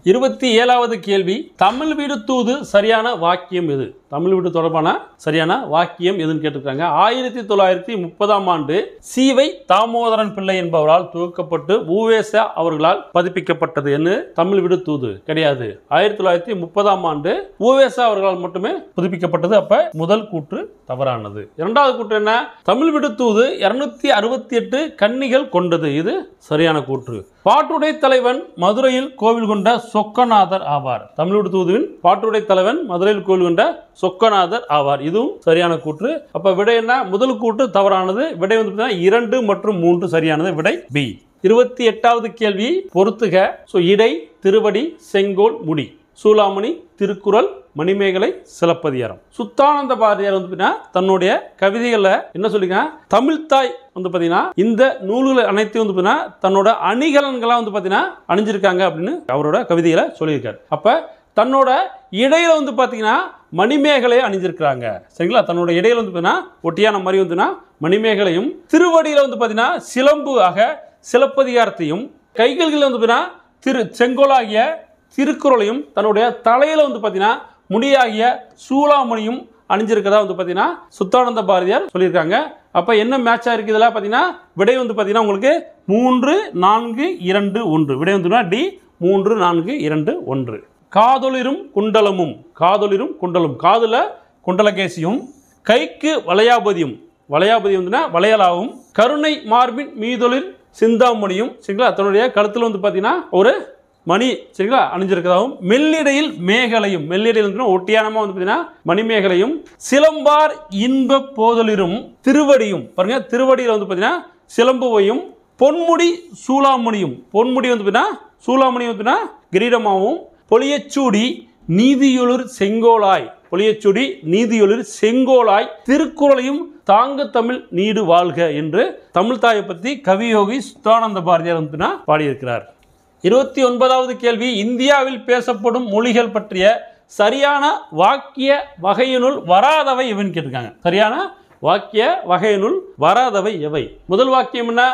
27வது கேள்வி, தமிழ் வீடு தூது சரியான வாக்கியம் எது? தமிழ் வீடு தொடர்பான சரியான வாக்கியம் எதுன்னு கேட்டிருக்காங்க. 1930ஆம் ஆண்டு சீவை தாமோதரன் பிள்ளை என்பவரால் துவக்கப்பட்டு உவேசா அவர்களால் பதிப்பிக்கப்பட்டது. என்ன? தமிழ் வீடு தூது கிடையாது. 1930ஆம் ஆண்டு உவேசா அவர்களால் மட்டுமே புதுப்பிக்கப்பட்டது. அப்ப முதல் கூற்று தவறானது. இரண்டாவது கூற்று என்ன? தமிழ் வீடு தூது 268 கன்னிகள் கொண்டது. இது சரியான கூற்று. பாட்டுடை தலைவன் மதுரையில் கோவில் கொண்ட சொக்கநாதர் ஆவார். தமிழ் வீடு தூதுவின் பாட்டுடை தலைவன் மதுரையில் கோவில் கொண்ட சொக்கநாதர் ஆவார். இதுவும் சரியான கூற்று. அப்ப விடை என்ன? முதல் கூற்று தவறானது. விடை வந்து 2 மற்றும் 3 சரியானது. விடை பி. 28வது கேள்வி பொறுத்துக. இடை, திருவடி, செங்கோல், முடி. சூளாமணி, திருக்குறள், மணிமேகலை, சிலப்பதிகாரம். சுத்தானந்த பாரதியார் வந்து பார்த்தீங்கன்னா தன்னுடைய கவிதைகளில் என்ன சொல்லியிருக்காங்க, தமிழ்த்தாய் வந்து பார்த்தீங்கன்னா இந்த நூல்கள் அனைத்தையும் வந்து பார்த்தீங்கன்னா தன்னோட அணிகலன்களாக வந்து பார்த்தீங்கன்னா அணிஞ்சிருக்காங்க அப்படின்னு அவரோட கவிதைகளை சொல்லியிருக்காரு. அப்போ தன்னோட இடையில வந்து பார்த்தீங்கன்னா மணிமேகலையை அணிஞ்சிருக்கிறாங்க. சரிங்களா? தன்னோட இடையில வந்து பார்த்தீங்கன்னா ஒட்டியான மாதிரி வந்துன்னா மணிமேகலையும், திருவடியில் வந்து பார்த்தீங்கன்னா சிலம்பு ஆக சிலப்பதிகாரத்தையும், கைகளில் வந்து பார்த்தீங்கன்னா செங்கோலாகிய திருக்குறளையும், தன்னுடைய தலையில் வந்து பார்த்தீங்கன்னா முடியாகிய சூளாமணியும் அணிஞ்சிருக்கிறதா வந்து பார்த்தீங்கன்னா சுத்தானந்த பாரதியார் சொல்லியிருக்காங்க. அப்போ என்ன மேட்சாக இருக்குது இதில் பார்த்தீங்கன்னா விடை வந்து பார்த்தீங்கன்னா உங்களுக்கு 3, 4, 2, 1. விடை வந்துன்னா டி 3, 4, 2, 1. காதொளிரும் குண்டலமும், காதொளிரும் குண்டலும், காதுல குண்டலகேசியும், கைக்கு வளையாபதியும், வளையாபதி வந்துன்னா வளையலாவும், கருணை மார்பின் மீதொளிர் சிந்தாமணியும், சரிங்களா, தன்னுடைய கழுத்தில் வந்து பார்த்தீங்கன்னா ஒரு மணி, சரிங்களா, அணிஞ்சிருக்கிறதாகவும், மெல்லிடையில் மேகலையும், மெல்லிடையில் வந்து ஒட்டியானமாக வந்து பார்த்தீங்கன்னா மணிமேகலையும், சிலம்பார் இன்ப போதலிரும் திருவடியும், பாருங்க திருவடியில் வந்து பார்த்தீங்கன்னா சிலம்புவையும், பொன்முடி சூளாமணியும், பொன்முடி வந்து பார்த்தீங்கன்னா சூளாமணி வந்து பார்த்தீங்கன்னா கிரீடமாகவும், பொலியச்சூடி நீதியொளிர் செங்கோலாய், பொலியச்சூடி நீதியொளிர் செங்கோலாய் திருக்குறளையும் தாங்க தமிழ் நீடு வாழ்க என்று தமிழ் தாயை பற்றி கவியோகி சுத்தானந்த பாரதியார் வந்து பாடியிருக்கிறார். 29வது கேள்வி, இந்தியாவில் பேசப்படும் மொழிகள் பற்றிய சரியான வாக்கிய வகையினுள் வராதவை எவைன்னு கேட்டிருக்காங்க. சரியான வாக்கிய வகையினுள் வராதவை எவை? முதல் வாக்கியம் என்ன?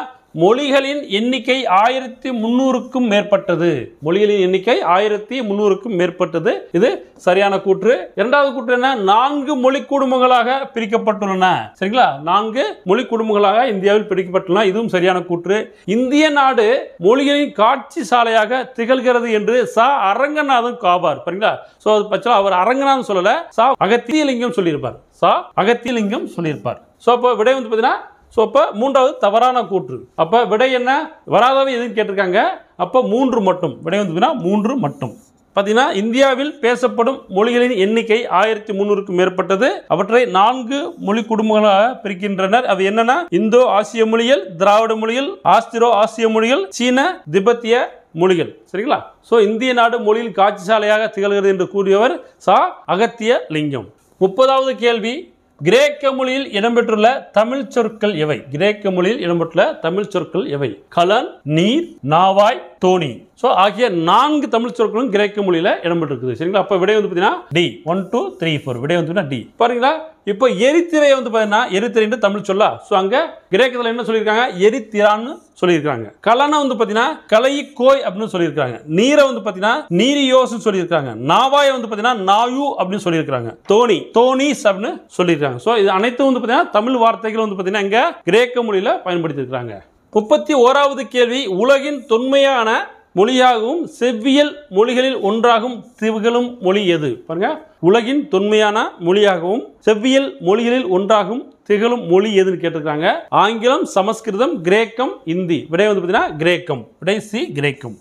மொழிகளின் எண்ணிக்கை 1300க்கும் மேற்பட்டது. மொழிகளின் எண்ணிக்கை 1300க்கும் மேற்பட்டது. இது சரியான கூற்று. இரண்டாவது கூற்று என்ன? 4 மொழி குடும்பங்களாக பிரிக்கப்பட்டுள்ளன. சரிங்களா? 4 மொழி குடும்பங்களாக இந்தியாவில் பிரிக்கப்பட்டுள்ளன. இதுவும் சரியான கூற்று. இந்திய நாடு மொழிகளின் காட்சி சாலையாக திகழ்கிறது என்று சா அரங்கநாதன் காபார். சரிங்களா? சோ அது அவர் அரங்கநாதன் சொல்லல, சா அகத்தியலிங்கம் சொல்லியிருப்பார். சா அகத்தியலிங்கம் சொல்லியிருப்பார். சோ அப்போ விடை வந்து பார்த்தீங்கன்னா அப்போ மூன்றாவது தவறான கூற்று. அப்போ விடை என்ன? வராதவை எதுன்னு கேட்டிருக்காங்க. அப்போ 3 மட்டும். விடை வந்து 3 மட்டும். பார்த்தீங்கன்னா இந்தியாவில் பேசப்படும் மொழிகளின் எண்ணிக்கை 1300க்கும் மேற்பட்டது. அவற்றை 4 மொழி குடும்பங்களாக பிரிக்கின்றனர். அது என்னன்னா இந்தோ ஆசிய மொழிகள், திராவிட மொழிகள், ஆஸ்திரோ ஆசிய மொழிகள், சீன திபெத்திய மொழிகள். சரிங்களா? ஸோ இந்திய நாடு மொழியில் காட்சி சாலையாக திகழ்கிறது என்று கூறியவர் சா அகத்திய லிங்கம். 30வது கேள்வி, கிரேக்க மொழியில் இடம்பெற்றுள்ள தமிழ் சொற்கள் எவை? கிரேக்க மொழியில் இடம்பெற்றுள்ள தமிழ் சொற்கள் எவை? கலன், நீர், நாவாய், தோணி. ஸோ ஆகிய 4 தமிழ் சொற்களும் கிரேக்க மொழியில் இடம்பெற்றிருக்குது. சரிங்களா? அப்போ விடை வந்து பார்த்தீங்கன்னா டி 1, 2, 3, 4. விடை வந்து டி. பாருங்களா? இப்போ எரித்திரை வந்து பார்த்தீங்கன்னா எரித்திரை தமிழ் சொல்லா. ஸோ அங்கே கிரேக்கத்தில் என்ன சொல்லியிருக்காங்க? எரித்திரான்னு சொல்லியிருக்காங்க. கலனை வந்து பார்த்தீங்கன்னா கலை கோய் அப்படின்னு சொல்லியிருக்காங்க. நீரை வந்து பார்த்தீங்கன்னா நீரியோஸ் சொல்லியிருக்காங்க. நாவாயை வந்து பார்த்தீங்கன்னா நாயு அப்படின்னு சொல்லியிருக்காங்க. தோணி தோனிஸ் அப்படின்னு சொல்லியிருக்காங்க. ஸோ இது அனைத்தும் வந்து பார்த்தீங்கன்னா தமிழ் வார்த்தைகள் வந்து பார்த்தீங்கன்னா இங்கே கிரேக்க மொழியில் பயன்படுத்தியிருக்காங்க. 31வது கேள்வி, உலகின் தொன்மையான மொழியாகவும் செவ்வியல் மொழிகளில் ஒன்றாகும் திகழும் மொழி எது? பாருங்க, உலகின் தொன்மையான மொழியாகவும் செவ்வியல் மொழிகளில் ஒன்றாகும் திகழும் மொழி எதுன்னு கேட்டிருக்காங்க. ஆங்கிலம், சமஸ்கிருதம், கிரேக்கம், இந்தி. விடை வந்து பார்த்தீங்கன்னா கிரேக்கம். விடை சி கிரேக்கம்.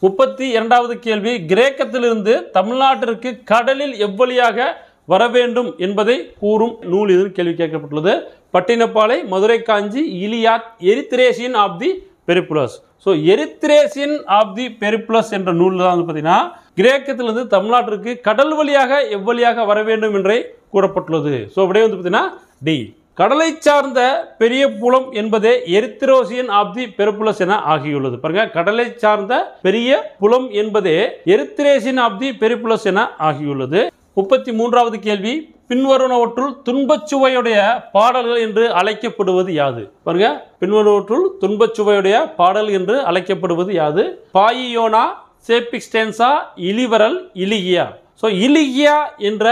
32வது கேள்வி, கிரேக்கத்திலிருந்து தமிழ்நாட்டிற்கு கடலில் எவ்வழியாக வர வேண்டும் என்பதை கூறும் நூல் எதுன்னு கேள்வி கேட்கப்பட்டுள்ளது. Pattinappalai, Maduraikkanchi, Iliad, Erythraean of the Periplus. So Erythraean of the Periplus என்ற நூலில் தான் வந்து பார்த்தீங்கன்னா கிரேக்கத்திலிருந்து தமிழ்நாட்டிற்கு கடல் வழியாக எவ்வழியாக வர வேண்டும் என்றே கூறப்பட்டுள்ளது. ஸோ விடை வந்து பார்த்தீங்கன்னா டி. கடலை சார்ந்த பெரிய புலம் என்பதே எரித்ரோசியன் ஆஃப் தி பெரிப்ளஸ் என ஆகியுள்ளது. பாருங்க, கடலை சார்ந்த பெரிய புலம் என்பதே எரித்ரேசியன் ஆஃப் தி பெரிப்ளஸ் என ஆகியுள்ளது. 33வது கேள்வி, பின்வருவனவற்றுள் துன்பச்சுவையுடைய பாடல்கள் என்று அழைக்கப்படுவது யாது? பாருங்க, பின்வருவனவற்றுள் துன்பச்சுவையுடைய பாடல் என்று அழைக்கப்படுவது யாது? பாயியோனா, சேபிக்ஸ்டென்சா, இலிவரல், இலிகியா. ஸோ இலிகியா என்ற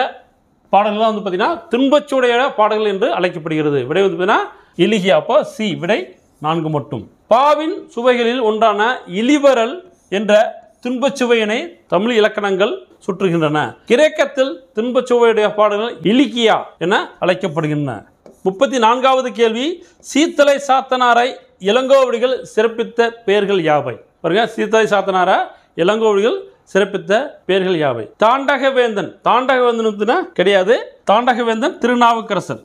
பாடல்கள் வந்து பார்த்தீங்கன்னா துன்பச்சுடைய பாடல்கள் என்று அழைக்கப்படுகிறது. விடை வந்து பார்த்தீங்கன்னா இலிகியா. அப்போ சி. விடை 4 மட்டும். பாவின் சுவைகளில் ஒன்றான இலிவரல் என்ற துன்பச்சுவையினை தமிழ் இலக்கணங்கள் சுற்றுகின்றன. கிரேக்கத்தில் துன்பச்சுவையுடைய பாடல்கள் இலிகியா என அழைக்கப்படுகின்றன. 34வது கேள்வி, சீத்தலை சாத்தனாரை இளங்கோவடிகள் சிறப்பித்த பெயர்கள் யாவை? பாருங்க, சீத்தலை சாத்தனாரை இளங்கோவடிகள் சிறப்பித்த பெயர்கள் யாவை? தாண்டகவேந்தன். தாண்டகவேந்தன் கிடையாது. தாண்டகவேந்தன் திருநாவுக்கரசர்.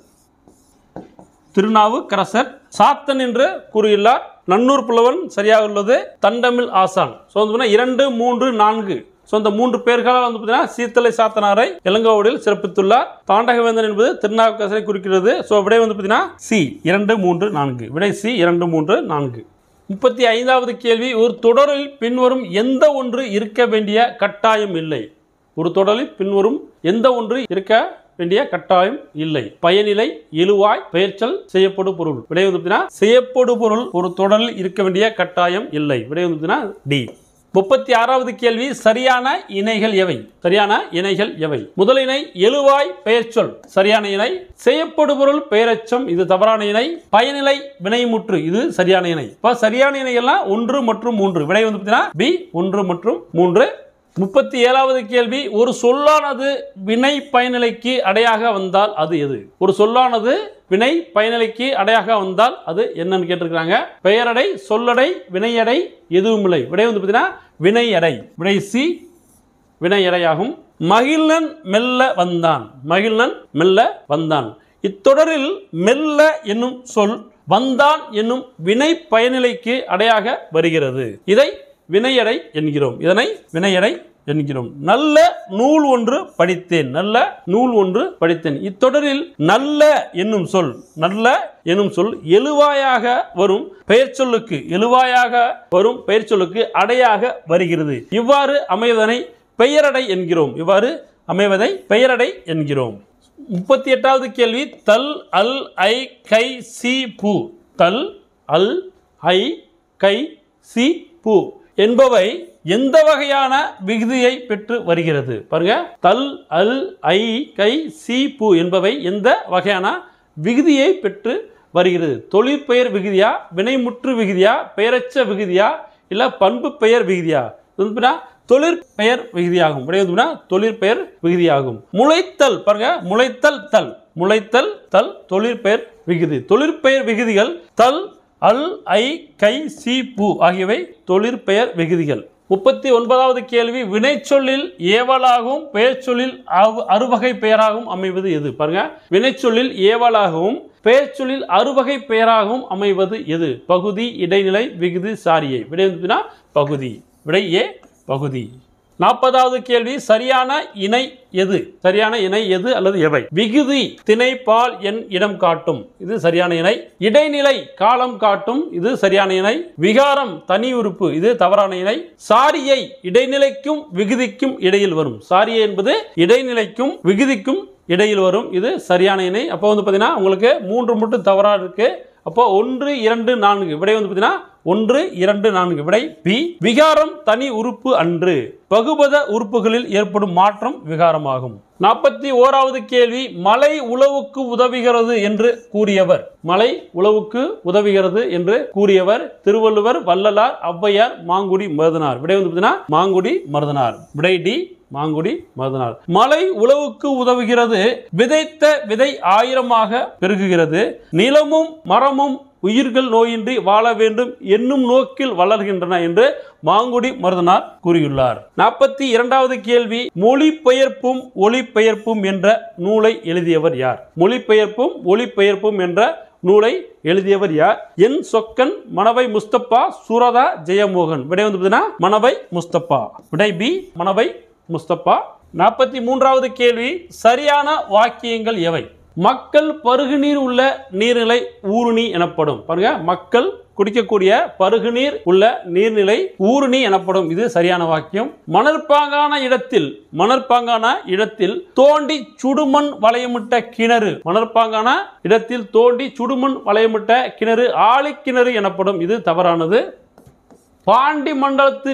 திருநாவுக்கரசர். சாத்தன் என்று கூறியுள்ளார். நன்னூர் புலவன் சரியாக உள்ளது. தண்டமிழ் ஆசான். ஸோ 2, 3, 4 ஸோ இந்த 3 பேர்களால் வந்து பார்த்தீங்கன்னா சீத்தலை சாத்தனாரை இளங்கோவடியில் சிறப்பித்துள்ளார். தாண்டகவேந்தன் என்பது திருநாவுக்கரசரை குறிக்கிறது. ஸோ விடை வந்து பார்த்தீங்கன்னா சி 2, 3, 4. விடை சி 2, 3, 4. 35வது கேள்வி, ஒரு தொடரில் பின்வரும் எந்த ஒன்று இருக்க வேண்டிய கட்டாயம் இல்லை? ஒரு தொடரில் பின்வரும் எந்த ஒன்று இருக்க வேண்டிய கட்டாயம் இல்லை? பயனிலை, இழுவாய், பெயர்ச்சல், செய்யப்படு பொருள். விடை வந்து செய்யப்படு பொருள் ஒரு தொடரில் இருக்க வேண்டிய கட்டாயம் இல்லை. விடை வந்து டி. 36வது கேள்வி, சரியான இணைகள் எவை? சரியான இணைகள் எவை? முதல் இணை எழுவாய் பெயர்ச்சொல், சரியான இணை. செய்யப்படு பொருள் பெயரச்சம், இது தவறான இணை. பயனிலை வினைமுற்று, இது சரியான இணை. இப்ப சரியான இணைகள்லாம் 1 மற்றும் 3. விடை வந்து பி 1 மற்றும் 3. 37வது கேள்வி, ஒரு சொல்லானது வினை பயனிலைக்கு அடையாக வந்தால் அது எது? ஒரு சொல்லானது வினை பயனிலைக்கு அடையாக வந்தால் அது என்னன்னு கேட்டிருக்காங்க. பெயரடை, சொல்லடை, வினையடை, எதுவும் இல்லை. விடை வந்து பார்த்தீங்கன்னா வினையடை. விடை சி வினையடையாகும். மகிழ்நன் மெல்ல வந்தான், மகிழ்நன் மெல்ல வந்தான். இத்தொடரில் மெல்ல என்னும் சொல் வந்தான் என்னும் வினை பயனிலைக்கு அடையாக வருகிறது. இதை வினையடை என்கிறோம். இதனை வினையடை என்கிறோம். நல்ல நூல் ஒன்று படித்தேன், நல்ல நூல் ஒன்று படித்தேன். இத்தொடரில் நல்ல என்னும் சொல், நல்ல என்னும் சொல் எழுவாயாக வரும் பெயர் சொல்லுக்கு, எழுவாயாக வரும் பெயர் சொல்லுக்கு அடையாக வருகிறது. இவ்வாறு அமைவதனை பெயரடை என்கிறோம். இவ்வாறு அமைவதை பெயரடை என்கிறோம். 38வது கேள்வி, தல் அல் ஐ கை சி பூ, தல் அல் ஐ கை சி பூ என்பவை எந்த வகையான விகுதியை பெற்று வருகிறது? பாருங்க, தல் அல் ஐ கை சி பூ என்பவை எந்த வகையான விகுதியை பெற்று வருகிறது? தொழிற்பெயர் விகுதியா, வினைமுற்று விகுதியா, பெயரச்ச விகுதியா, இல்ல பண்பு பெயர் விகுதியா? தொழிற்பெயர் விகுதியாகும். தொழிற்பெயர் விகுதியாகும். முளைத்தல், பாருங்க, முளைத்தல் தல், முளைத்தல் தல் தொழிற்பெயர் விகுதி. தொழிற்பெயர் விகுதிகள் தல் அல் ஐ கை சி பூ ஆகியவை தொழிற்பெயர் விகுதிகள். 39வது கேள்வி, வினைச்சொல்லில் ஏவலாகவும் பெயர் சொல்லில் அறுவகை பெயராகவும் அமைவது எது? பாருங்க, வினைச்சொல்லில் ஏவலாகவும் பெயர் சொல்லில் அறுவகை பெயராகவும் அமைவது எது? பகுதி, இடைநிலை, விகுதி, சாரியை. விடை பகுதி. விடை ஏ பகுதி. 40வது கேள்வி, சரியான இணை எது? சரியான இணை எது அல்லது எவை? விகுதி திணை பால் எண் இடம் காட்டும், இது சரியான இணை. இடைநிலை காலம் காட்டும், இது சரியான இணை. விகாரம் தனி உறுப்பு, இது தவறான இணை. சாரியை இடைநிலைக்கும் விகுதிக்கும் இடையில் வரும், சாரியை என்பது இடைநிலைக்கும் விகுதிக்கும் இடையில் வரும், இது சரியான இணை. அப்போ வந்து பார்த்தீங்கன்னா உங்களுக்கு 3 மட்டும் தவறாக இருக்கு. அப்போ 1, 2, 4. விடை வந்து பார்த்தீங்கன்னா 1, 2, 4. விடை பி. விகாரம் தனி உறுப்பு அன்று, பகுபத உறுப்புகளில் ஏற்படும் மாற்றம் விகாரமாகும். 41வது கேள்வி, மலை உழவுக்கு உதவுகிறது என்று கூறியவர். மலை உழவுக்கு உதவுகிறது என்று கூறியவர் திருவள்ளுவர், வள்ளலார், ஔவையார், மாங்குடி மருதனார். விடை வந்து பார்த்தீங்கன்னா மாங்குடி மருதனார். விடை டி மாங்குடி மருதனார். மலை உழவுக்கு உதவுகிறது, விதைத்த விதை 1000ஆக பெருகுகிறது, நிலமும் மரமும் உயிர்கள் நோயின்றி வாழ வேண்டும் என்னும் நோக்கில் வளர்கின்றன என்று மாங்குடி மருதனார் கூறியுள்ளார். 42வது கேள்வி, மொழிபெயர்ப்பும் ஒளிபெயர்ப்பும் என்ற நூலை எழுதியவர் யார்? மொழிபெயர்ப்பும் ஒளிபெயர்ப்பும் என்ற நூலை எழுதியவர் யார்? என் சொக்கன், மணவை முஸ்தபா, சுரதா ஜெயமோகன். விடை வந்து மணவை முஸ்தபா. விடை பி மணவை முஸ்தபா. 43வது கேள்வி, சரியான வாக்கியங்கள் எவை? மக்கள் பருகுநீர் உள்ள நீர்நிலை ஊருணி எனப்படும். பாருங்க, மக்கள் குடிக்கக்கூடிய பருகுநீர் உள்ள நீர்நிலை ஊருணி எனப்படும், இது சரியான வாக்கியம். மணற்பாங்கான இடத்தில் தோண்டி சுடுமண் வளையமிட்ட கிணறு, மணற்பாங்கான இடத்தில் தோண்டி சுடுமண் வளையமிட்ட கிணறு ஆழிக்கிணறு எனப்படும், இது தவறானது. பாண்டி மண்டலத்து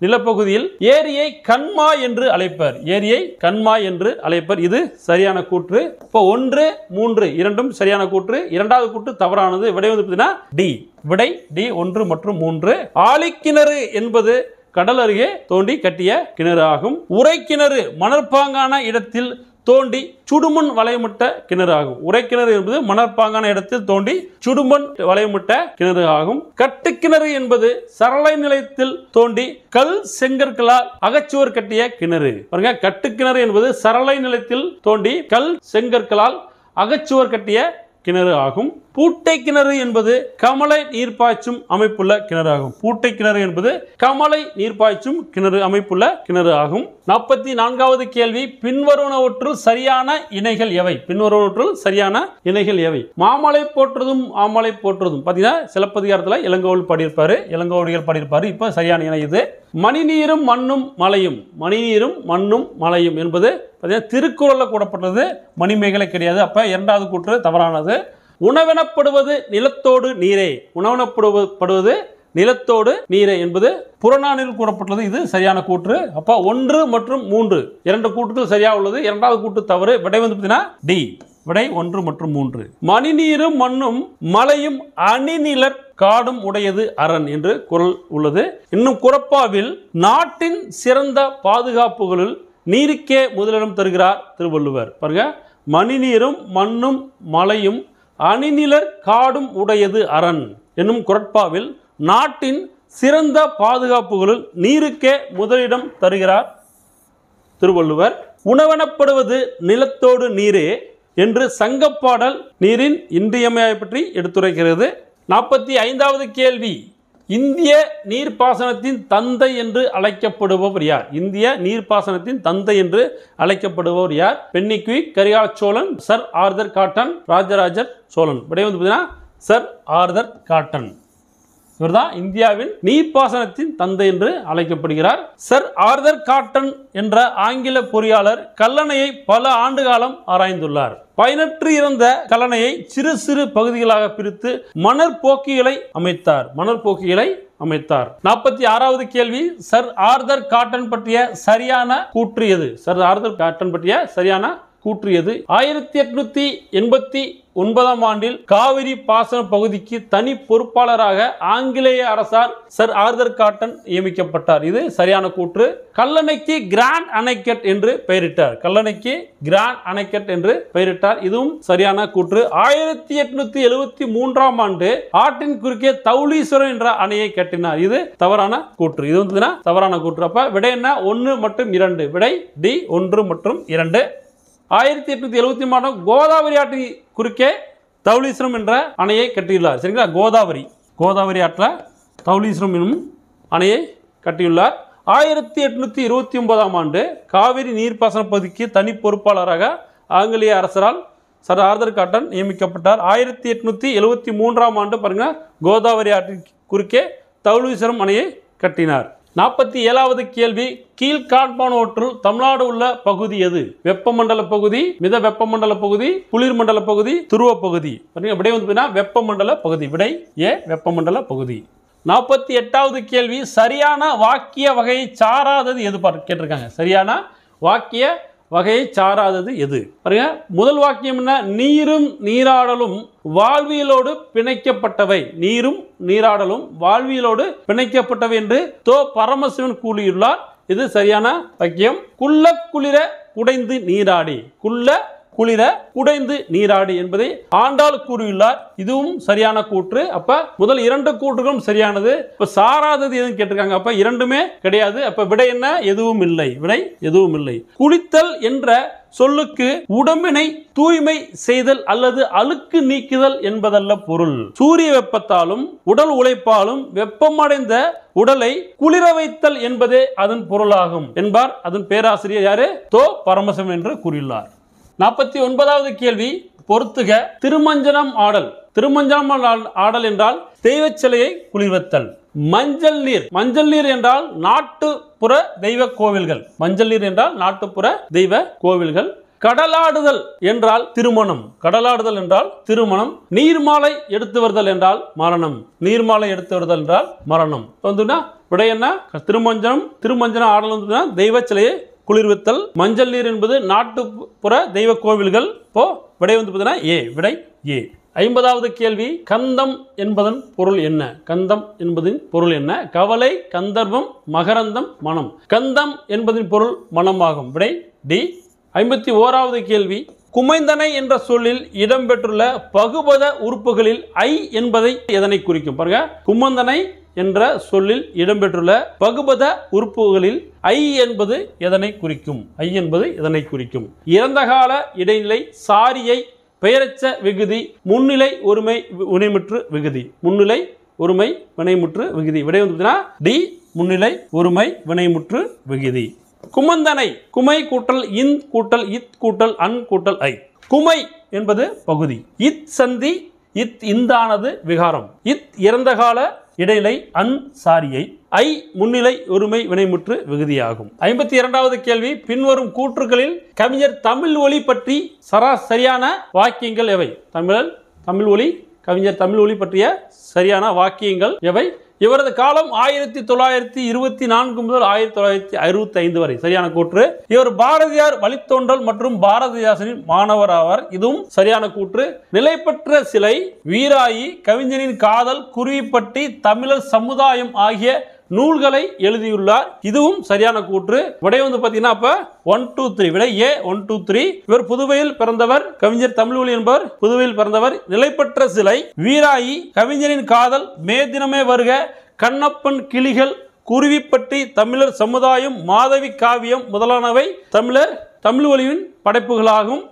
நிலப்பகுதியில் ஏரியை கண்மா என்று அழைப்பர், ஏரியை கண்மா என்று அழைப்பர், இது சரியான கூற்று. இப்போ 1, 3 இரண்டும் சரியான கூற்று. இரண்டாவது கூற்று தவறானது. விடை வந்து டி. விடை டி 1 மற்றும் 3. ஆழிக்கிணறு என்பது கடல் அருகே தோண்டி கட்டிய கிணறு ஆகும். உரைக்கிணறு மணற்பாங்கான இடத்தில் தோண்டி சுடுமண் வளையமிட்ட கிணறு ஆகும். உரைக்கிணறு என்பது மணற்பாங்கான இடத்தில் தோண்டி சுடுமண் வளையமிட்ட கிணறு ஆகும். கட்டுக்கிணறு என்பது சரளை நிலையத்தில் தோண்டி கல் செங்கற்களால் அகச்சுவர் கட்டிய கிணறு. பாருங்க, கட்டுக்கிணறு என்பது சரளை நிலையத்தில் தோண்டி கல் செங்கற்களால் அகச்சுவர் கட்டிய கிணறு ஆகும். பூட்டை கிணறு என்பது கமலை நீர்ப்பாய்ச்சும் அமைப்புள்ள கிணறு ஆகும். பூட்டை கிணறு என்பது கமலை நீர்ப்பாய்ச்சும் கிணறு அமைப்புள்ள கிணறு ஆகும். 44வது கேள்வி, பின்வருவனவற்றுள் சரியான இணைகள் எவை? பின்வருவனவற்றுள் சரியான இணைகள் எவை? மாமலை போற்றுதும் ஆமலை போற்றுதும். பார்த்தீங்கன்னா சிலப்பதிகாரத்தில் இளங்கோவடிகள் பாடியிருப்பாரு. இப்போ சரியான இணை இது. மணிநீரும் மண்ணும் மலையும். மணிநீரும் மண்ணும் மலையும் என்பது பார்த்தீங்கன்னா திருக்குறளில் கூடப்பட்டது, மணிமேகலை கிடையாது. அப்போ இரண்டாவது கூற்று தவறானது. உணவெனப்படுவது நிலத்தோடு நீரே. உணவெனப்படுவது நிலத்தோடு நீரே என்பது புறநானூறில் கூறப்பட்டது. இது சரியான கூற்று. அப்ப 1 மற்றும் 3 இரண்டு கூற்றுகள் சரியா உள்ளது. இரண்டாவது கூற்று தவறு. விடை வந்து பார்த்தீங்கன்னா டி. விடை 1 மற்றும் 3. மணிநீரும் மண்ணும் மலையும் அணிநிலர் காடும் உடையது அரண் என்று குறள் உள்ளது. இன்னும் குறப்பாவில் நாட்டின் சிறந்த பாதுகாப்புகளில் நீருக்கே முதலிடம் தருகிறார் திருவள்ளுவர். பாருங்க, மணிநீரும் மண்ணும் மலையும் அணிநிலர் காடும் உடையது அரண் என்னும் குறட்பாவில் நாட்டின் சிறந்த பாதுகாப்புகளில் நீருக்கே முதலிடம் தருகிறார் திருவள்ளுவர். உணவெனப்படுவது நிலத்தோடு நீரே என்று சங்கப்பாடல் நீரின் இன்றியமையாய் பற்றி எடுத்துரைக்கிறது. 45வது கேள்வி, இந்திய நீர்ப்பாசனத்தின் தந்தை என்று அழைக்கப்படுபவர் யார்? இந்திய நீர்ப்பாசனத்தின் தந்தை என்று அழைக்கப்படுபவர் யார்? Pennycuick, Karikala Cholan, sir Arthur cotton, Rajaraja Cholan. விடை வந்து பார்த்தீங்கன்னா சர் ஆர்தர் காட்டன். இவர்தான் இந்தியாவின் நீர்ப்பாசனத்தின் தந்தை என்று அழைக்கப்படுகிறார். சர் ஆர்தர் காட்டன் என்ற ஆங்கில பொறியாளர் கல்லணையை பல ஆண்டு காலம் ஆராய்ந்துள்ளார். பயனற்று இருந்த கல்லணையை சிறு சிறு பகுதிகளாக பிரித்து மணற்போக்கிகளை அமைத்தார். 46வது கேள்வி, சர் ஆர்தர் காட்டன் பற்றிய சரியான கூற்று எது? சர் ஆர்தர் காட்டன் பற்றிய சரியான கூற்று எது? 1889ஆம் ஆண்டில் காவிரி பாசன பகுதிக்கு தனி பொறுப்பாளராக ஆங்கிலேய அரசால் சர் ஆர்தர் காட்டன் நியமிக்கப்பட்டார். இது சரியான கூற்று. கல்லணைக்கு கிராண்ட் அணைக்கட் என்று பெயரிட்டார். கல்லணைக்கு கிராண்ட் அணைக்கட் என்று பெயரிட்டார். இதுவும் சரியான கூற்று. 1873ஆம் ஆண்டு ஆற்றின் குறுக்கே தௌலீஸ்வரம் என்ற அணையை கட்டினார். இது தவறான கூற்று. இது வந்து தவறான கூற்று. அப்ப விடை என்ன? 1 மற்றும் 2. விடை டி, 1 மற்றும் 2. 1873 கோதாவரி ஆற்றின் குறுக்கே தௌலீஸ்வரம் என்ற அணையை கட்டியுள்ளார். சரிங்களா? கோதாவரி ஆற்றில் தௌலீஸ்வரம் என்னும் அணையை கட்டியுள்ளார். 1829ஆம் ஆண்டு காவிரி நீர்ப்பாசன பகுதிக்கு தனி பொறுப்பாளராக ஆங்கிலேய அரசரால் சர் ஆர்தர் காட்டன் நியமிக்கப்பட்டார். 1873ஆம் ஆண்டு பாருங்க, கோதாவரி ஆற்றின் குறுக்கே தௌலீஸ்வரம் அணையை கட்டினார். 47வது கேள்வி, கீழ்காண்பானவற்றுள் தமிழ்நாடு உள்ள பகுதி எது? வெப்பமண்டல பகுதி, மித வெப்பமண்டல பகுதி, குளிர்மண்டல பகுதி, துருவ பகுதி. விடை வந்து வெப்பமண்டல பகுதி. விடை ஏ, வெப்பமண்டல பகுதி. 48வது கேள்வி, சரியான வாக்கிய வகையை சாராதது எது கேட்டிருக்காங்க. சரியான வாக்கிய வகையை சாராதது எது? பாருங்க, முதல் வாக்கியம் என்ன? நீரும் நீராடலும் வாழ்வியலோடு பிணைக்கப்பட்டவை. நீரும் நீராடலும் வாழ்வியலோடு பிணைக்கப்பட்டவை என்று தோ பரமசிவன் கூறியுள்ளார். இது சரியான வாக்கியம். குள்ள குளிர குடைந்து நீராடி. குள்ள குளிர குடைந்து நீராடி என்பதை ஆண்டாள் கூறியுள்ளார். இதுவும் சரியான கூற்று. அப்ப முதல் 2 கூற்றுகளும் சரியானது. இப்ப சாராதது எதுவும் கேட்டிருக்காங்க. அப்ப இரண்டுமே கிடையாது. அப்ப விடை என்ன? எதுவும் இல்லை. விடை எதுவும் இல்லை. குளித்தல் என்ற சொல்லுக்கு உடம்பினை தூய்மை செய்தல் அல்லது அழுக்கு நீக்குதல் என்பதல்ல பொருள். சூரிய வெப்பத்தாலும் உடல் உழைப்பாலும் வெப்பமடைந்த உடலை குளிர வைத்தல் என்பதே அதன் பொருளாகும் என்பார் அதன் பேராசிரியர் யாரு? தோ பரமசிவன் என்று கூறியுள்ளார். 49வது கேள்வி, பொறுத்துக. திருமஞ்சனம் ஆடல். திருமஞ்சனம் ஆடல் என்றால் தெய்வ சிலையை குளிர்வித்தல். மஞ்சள் நீர். மஞ்சள் நீர் என்றால் நாட்டுப்புற தெய்வ கோவில்கள். மஞ்சள் நீர் என்றால் நாட்டுப்புற தெய்வ கோவில்கள். கடலாடுதல் என்றால் திருமணம். கடலாடுதல் என்றால் திருமணம். நீர்மாலை எடுத்து வருதல் என்றால் மரணம். நீர்மாலை எடுத்து வருதல் என்றால் மரணம். விடை என்ன? திருமஞ்சனம் ஆடல் தெய்வ சிலையை குளிர்வித்தல். மஞ்சள் நீர் என்பது நாட்டுப்புற தெய்வ கோவில்கள். இப்போ விடை வந்து பார்த்தீங்கன்னா ஏ. விடை ஏ. 50வது கேள்வி, கந்தம் என்பதன் பொருள் என்ன? கந்தம் என்பதின் பொருள் என்ன? கவலை, கந்தர்வம், மகரந்தம், மனம். கந்தம் என்பதின் பொருள் மனமாகும். விடை டி. 51வது கேள்வி, குமைந்தனை என்ற சொல்லில் இடம்பெற்றுள்ள பகுபத உறுப்புகளில் ஐ என்பதை எதனை குறிக்கும்? பாருங்க, குமந்தனை என்ற சொல்லில் இடம்பெற்றுள்ள பகுபத உறுப்புகளில் ஐ என்பது எதனை குறிக்கும்? ஐ என்பது எதனை குறிக்கும்? இறந்த கால இடைநிலை சாரியை பெயரச்ச விகுதி முன்னிலை ஒருமை வினைமுற்று விகுதி. முன்னிலை ஒருமை வினைமுற்று விகுதி. விடை வந்து டி, முன்னிலை ஒருமை வினைமுற்று விகுதி. குமந்தனை குமை கூட்டல் இன் கூட்டல் இத் கூட்டல் அன் கூட்டல் ஐ. குமை என்பது பகுதி. இத் சந்தி இத் இந்தானது விகாரம். இத் இறந்த கால இடைநிலை அன் சாரியை. ஐ முன்னிலை ஒருமை வினைமுற்று விகுதியாகும். 52வது கேள்வி, பின்வரும் கூற்றுகளில் கவிஞர் தமிழ் ஒலி பற்றி சரியான வாக்கியங்கள் எவை? தமிழ் ஒலி கவிஞர் தமிழ் ஒலி பற்றிய சரியான வாக்கியங்கள் எவை? இவரது காலம் 1924 முதல் 1965 வரை. சரியான கூற்று. இவர் பாரதியார் வழித்தோன்றல் மற்றும் பாரதிதாசனின் மாணவர் ஆவார். இதுவும் சரியான கூற்று. நிலைபெற்ற சிலை, வீராயி, கவிஞனின் காதல், குருவிப்பட்டி, தமிழர் சமுதாயம் ஆகிய நூல்களை எழுதியுள்ளார். இதுவும் சரியான கூற்று. விடை வந்து பாத்தீங்கன்னா அப்ப 1 2 3. விடை ஏ 1 2 3. இவர் புதுவையில் பிறந்தவர். கவிஞர் தமிழ் ஒலி என்பவர் புதுவையில் பிறந்தவர். நிலைபெற்ற சிலை, வீராயி, கவிஞரின் காதல், மே தினமே வருக, கண்ணப்பன் கிளிகள், குருவிப்பட்டி, தமிழர் சமுதாயம், மாதவி காவியம் முதலானவை தமிழ் ஒலியின் படைப்புகளாகும்.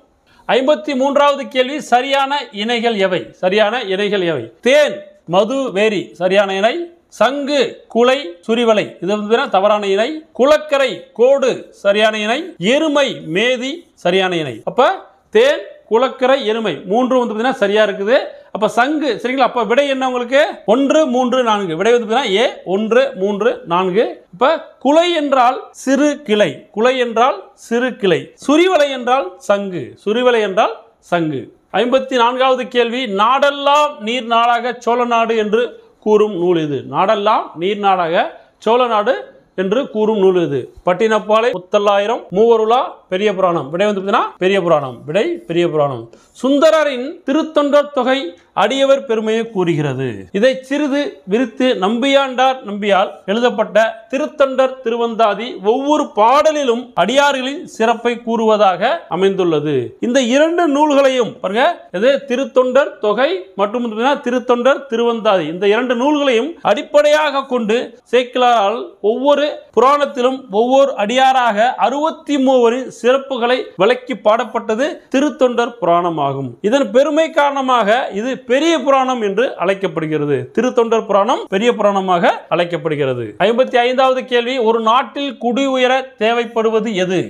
53வது கேள்வி, சரியான இணைகள் எவை? சரியான இணைகள் எவை? தேன், மது, வேரி சரியான இணை. சங்கு, குலை, சுரிவலை இது வந்து தவறான இணை. குளக்கரை, கோடு சரியான இணை. எருமை, மேதி சரியான இணை. அப்ப தேன், குளக்கரை, எருமை மூன்று வந்து சரியா இருக்குது. அப்ப சங்கு சரிங்களா? அப்ப விடை என்ன உங்களுக்கு? 1 3 4. விடை வந்து ஏ 1 3 4. இப்ப குலை என்றால் சிறு கிளை. குலை என்றால் சிறு கிளை. சுரிவலை என்றால் சங்கு. சுரிவலை என்றால் சங்கு. 54வது கேள்வி, நாடெல்லாம் நீர் நாடாக சோழ நாடு என்று கூறும் நூல் இது. நாடெல்லாம் நீர் நாடாக சோழ நாடு என்று கூறும் நூல் இது. பட்டினப்பாலை, முத்தல்லாயிரம், மூவருலா, பெரிய புராணம். விடை வந்து பெரிய புராணம். விடை பெரிய புராணம். சுந்தரரின் திருத்தொண்டர் தொகை அடியவர் பெருமையை கூறுகிறது. இதை சிறிது விரித்து நம்பியால் எழுதப்பட்ட திருத்தொண்டர் திருவந்தாதி ஒவ்வொரு பாடலிலும் அடியார்களின் சிறப்பை கூறுவதாக அமைந்துள்ளது. இந்த 2 நூல்களையும் பாருங்க, இது திருத்தொண்டர் தொகை மற்றும் திருத்தொண்டர் திருவந்தாதி, இந்த 2 நூல்களையும் அடிப்படையாக கொண்டு சேக்கிழாரால் ஒவ்வொரு புராணத்திலும் ஒவ்வொரு அடியாராக 63 சிறப்புகளை விளக்கி பாடப்பட்டது திருத்தொண்டர் புராணம் ஆகும். இதன் பெருமை காரணமாக இது பெரிய புராணம் என்று அழைக்கப்படுகிறது. திருத்தொண்டர் புராணம் பெரிய புராணமாக அழைக்கப்படுகிறது. 55வது கேள்வி, ஒரு நாட்டில் குடி உயர தேவைப்படுவது எது?